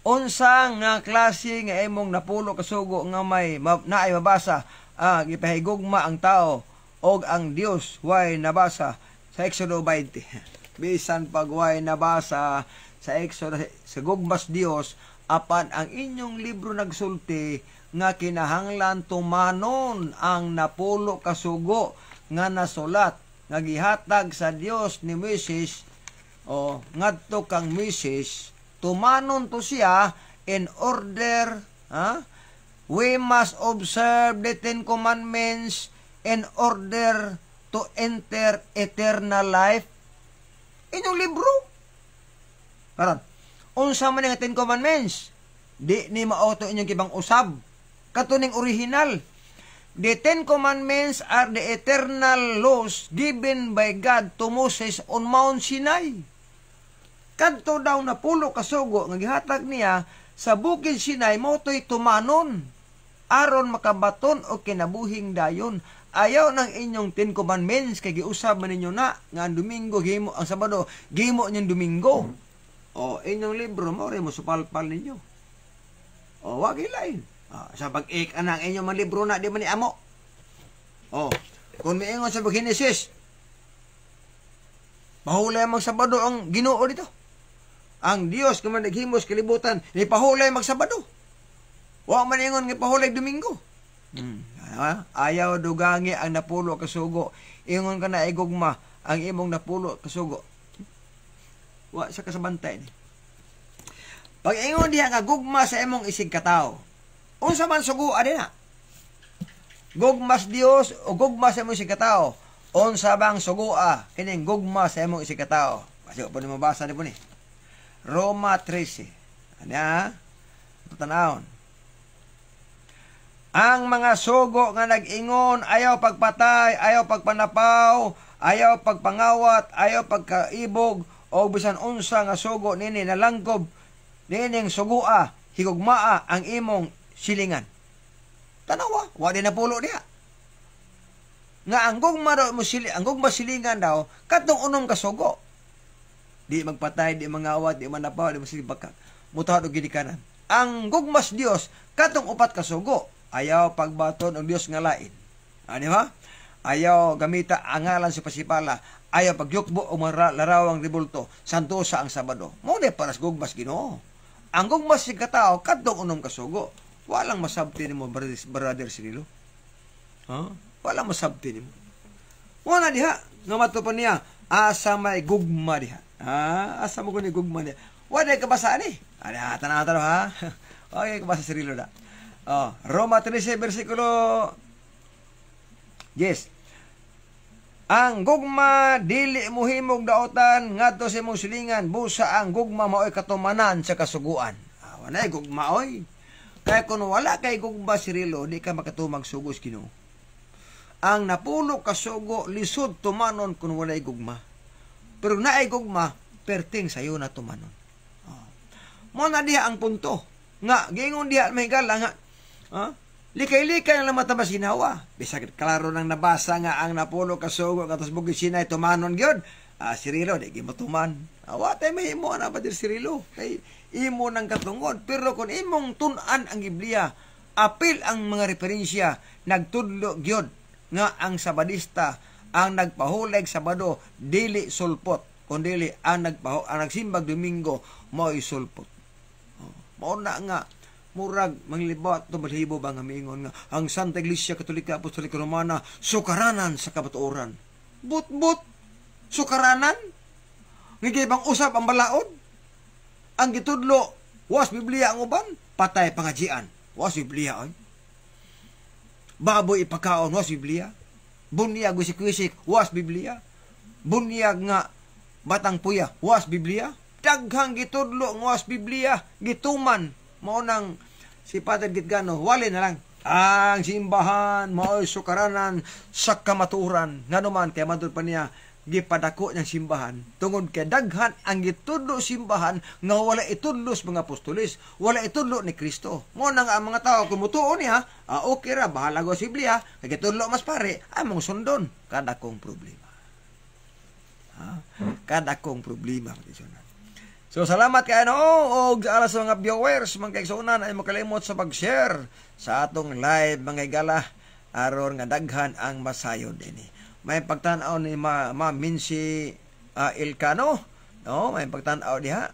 Unsa nga klase nga imong napulo kasugo nga may naay mabasa gipahigugma ang tao og ang Dios way nabasa sa Exodo 20. Bisan pag way nabasa sa Exodo sa gugmas Dios apan ang inyong libro nagsulti nga kinahanglan tumanon ang napulo kasugo nga nasulat nga gihatag sa Dios ni Moises o ngadto kang Moises. Tumanon to siya in order, we must observe the 10 commandments in order to enter eternal life. Inyong libro. Karon, unsa man nga 10 commandments? Di ni maauto inyong kibang usab. Katuning original. The 10 commandments are the eternal laws given by God to Moses on Mount Sinai. Kadto daw na pulo kasugo nga gihatag niya sa bukid Sinai motoy tumanon aron makabaton o kinabuhing dayon. Ayaw ng inyong 10 commandments kay giusab man ninyo na nga ang Domingo gihimo ang Sabado gihimo niyong Domingo. O inyong libro mo rin mo supalpal ninyo. O wag ilain. Sa pag-ik anang inyong mga libro na di man ni amo. O kung miingon sa Genesis mahulay mag Sabado ang Ginoo dito. Ang Dios kung naghimos kalibutan, ipahulay magsabado. Wa man ingon nga pahulay Domingo. Ayaw dugangi ang napulo kasugo. Ingon ka na igugma ang imong napulo kasugo. Wa sa kasabantay ni. Pag ingon diha nga gugma sa imong isig katao. Unsa man sugo adina? Gugmas Dios o gugma sa imong isig katao? Unsa bang sugua kining gugma sa imong isig katao? Kasi po ni mabasa ni po ni. Roma 13. Ano? Tanawon. Ang mga sugo nga nag-ingon, ayaw pagpatay, ayaw pagpanapaw, ayaw pagpangawat, ayaw pagkaibog, o bisan unsa nga sugo nini nalangkob, nining sugua, higugmaa ang imong silingan. Tanawa, wala na pulo niya. Nga ang gugma silingan daw, katong unong kasugo. Di magpatay, di mangawat, di manapaw, di masibaka. Mutahod o ginikanan. Ang gugmas Dios, katong upat kasugo, ayaw pagbaton ang Dios nga lain. Ano ba? Ayaw gamita ang ngalan sa pasipala, ayaw pagyukbo o larawang ribulto, santosa ang Sabado. Muna para sa gugmas Ginoo. Ang gugmas si katao, katong unong kasugo, walang masabti ni mo, brother Cirilo. Walang masabti ni mo. Wala diha, nga matupan niya, asa may gugma diha. Asa mo ko ni gugma niya. Wala kabasaan eh. Tanaw ha. Okay, kabasa Cirilo na. Roma 13, versikulo 10. Ang gugma, dili mo himog daotan, ngadto sa imong silingan, busa ang gugma mao'y katumanan sa kasuguan. Wala gugma, oy. Kaya kung wala kay gugma, Cirilo, di ka makatumag sugos Ginoo. Ang napulo kasugo, lisod tumanon kung wala gugma. Pero naay gugma, perting sayo na tumanon. Mo na diha ang punto. Nga, gingon diha may gala nga. Likay-likay lang matabas ginawa. Bisag klaro nang nabasa nga ang napulo kasugo katos bugis Sinai tumanon gyud. Cirilo, di mo tuman. Watay may imo na ba dir Cirilo? Kay imo nang katungod. Pero kung imong tun-an ang Biblia, apil ang mga referensya, nagtudlo gyud nga ang Sabadista ang nagpahuleg Sabado dili sulpot kundi ang nagsimbag Domingo mo'y sulpot. Mao na nga murag manglibot to balhibo ba nga miingon nga ang Santa Iglesia Katolika Apostolika Romana sukaranan sa kabatuoran. But sukaranan ngigibang usab ang balaod. Ang gitudlo was Biblia ang uban patay pangajian was Biblia oy. Baboy ipakaon was Biblia. Bunyag wisik-wisik was Biblia. Bunyag nga batang puya was Biblia. Daghang gitudlo was Biblia. Gituman mao nang si Padre Gitgano wali na lang ang simbahan mao'y sukaranan sa kamaturan. Nganuman kay madul pa niya gipadako niyang simbahan tungod kay daghan ang gitudlo simbahan nga wala itudlo sa mga apostoles, wala itudlo ni Kristo. Mo nang ang mga tao kung mutuo niya, okay ra bahala go sa Biblia, kay gitudlo mas pare among sundon kada kong problema. Kada kong problema So salamat kayo no, og alas sa mga viewers, mga kaigsunan ay makalimot sa pag-share sa atong live mga igala aron nga daghan ang masayod ini. May pagtan-aw ni Minsi Ilcano, no, may pagtan-aw diha.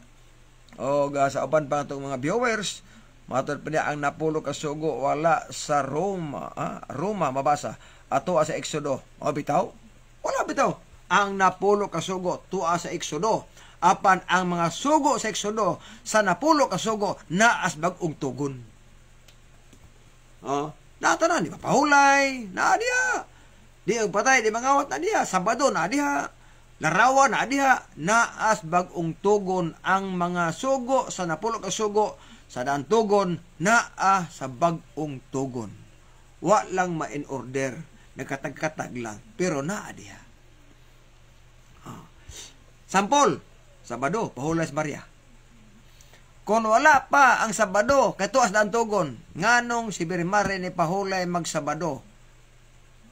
Og sa uban pa atong mga viewers, matod pa niya ang napulo ka sugo wala sa Roma, Roma mabasa ato sa Exodo. O bitaw? Wala bitaw. Ang napulo ka sugo tuwa sa Exodo. Apan ang mga sugo sa Exodo sa napulo ka sugo naas bag-ong tugon. Natanan, di ba? Pahulay, na diha. Di ang patay, di mangawat na diha. Sabado na diha. Larawan na diha. Naas bag-ong tugon ang mga sugo sa napulo ka sugo sa daan tugon naa sa bag-ong tugon. Wa lang ma-in order. Nagkatag-katag lang. Pero naa diha. Sampol. Sabado, pahulay sa Maria. Kung wala pa ang Sabado, kay tuas daan tugon, nganong si Birmare ni pahulay mag-Sabado.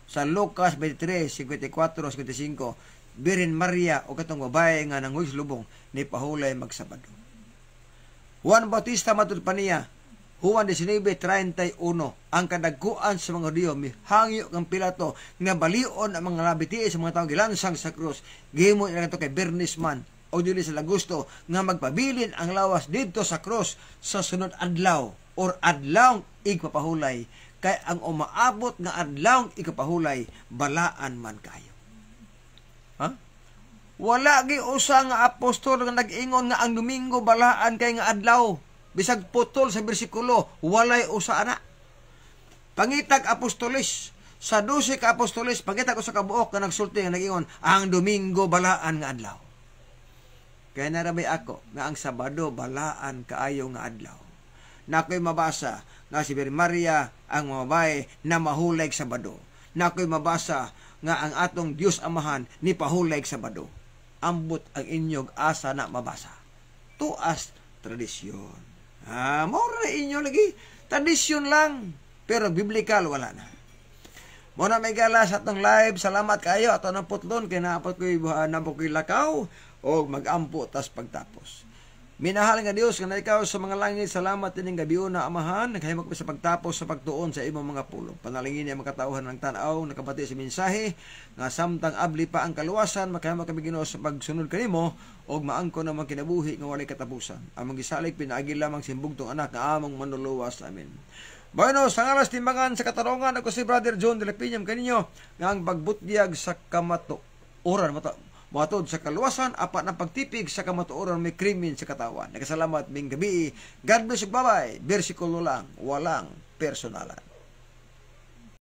Sa Lucas 23, 54, 55, Birin Maria o katong babae nga nang lubong ni pahulay mag-Sabado. Juan Bautista matud pa niya, Juan 19:31, ang kadagkuan sa mga Diyo mihangyo kang Pilato nga balion ang mga labiti sa mga taong gilansang sa krus. Gihimo ila kay Bernisman o dili sila gusto nga magpabilin ang lawas dito sa cross sa sunod adlaw or adlaw igpapahulay kay ang umaabot nga adlaw igpapahulay balaan man kayo. Wala gi usa nga apostol nga nag-ingon nga ang Domingo balaan kay nga adlaw. Bisag putol sa bersikulo, walay usa ana. Pangitag apostolis sa 12 ka apostolis, pangitag usa ka buok nga nagsulti nga nag-ingon ang Domingo balaan nga adlaw. Kaya narabay ako nga ang Sabado balaan kaayo nga adlaw. Na ako'y mabasa nga si Maria ang mabay na mahulay Sabado. Na ako'y mabasa nga ang atong Dios Amahan ni pahulay Sabado. Ambot ang inyong asa na mabasa. Tuas tradisyon. Maura na inyo lagi. Tradisyon lang. Pero biblical wala na. Muna may gala sa atong live. Salamat kayo. Ato ng putlon. Kaya naapot ko'y lakaw. O mag-ampo tas pagtapos. Minahal nga Dios nga ikaw sa mga langit, salamat dining gabi na Amahan, naghahimok sa pagtapos sa pagtuon sa imong mga pulong. Panalangin niya makatauhan ng tanaw, nakabati sa mensahe, nga samtang abli pa ang kaluwasan, makahimok kami Ginoo sa pagsunod kanimo, og maangko na kinabuhi nga walay katapusan. Among gisalig pinaagi lamang simbugtong anak nga among manuluwas. Amen. Bueno, sa ngalas timbangan sa katarungan, ako si Brother John de la Piñam kaninyo, nga ang pagbutyag sa kamatuoran, matod sa kaluwasan, apat na pagtipig sa kamatuoran may krimen sa katawan. Nagkasalamat ming gabi. God bless you, bye-bye. Bersikulo lang, walang personalan.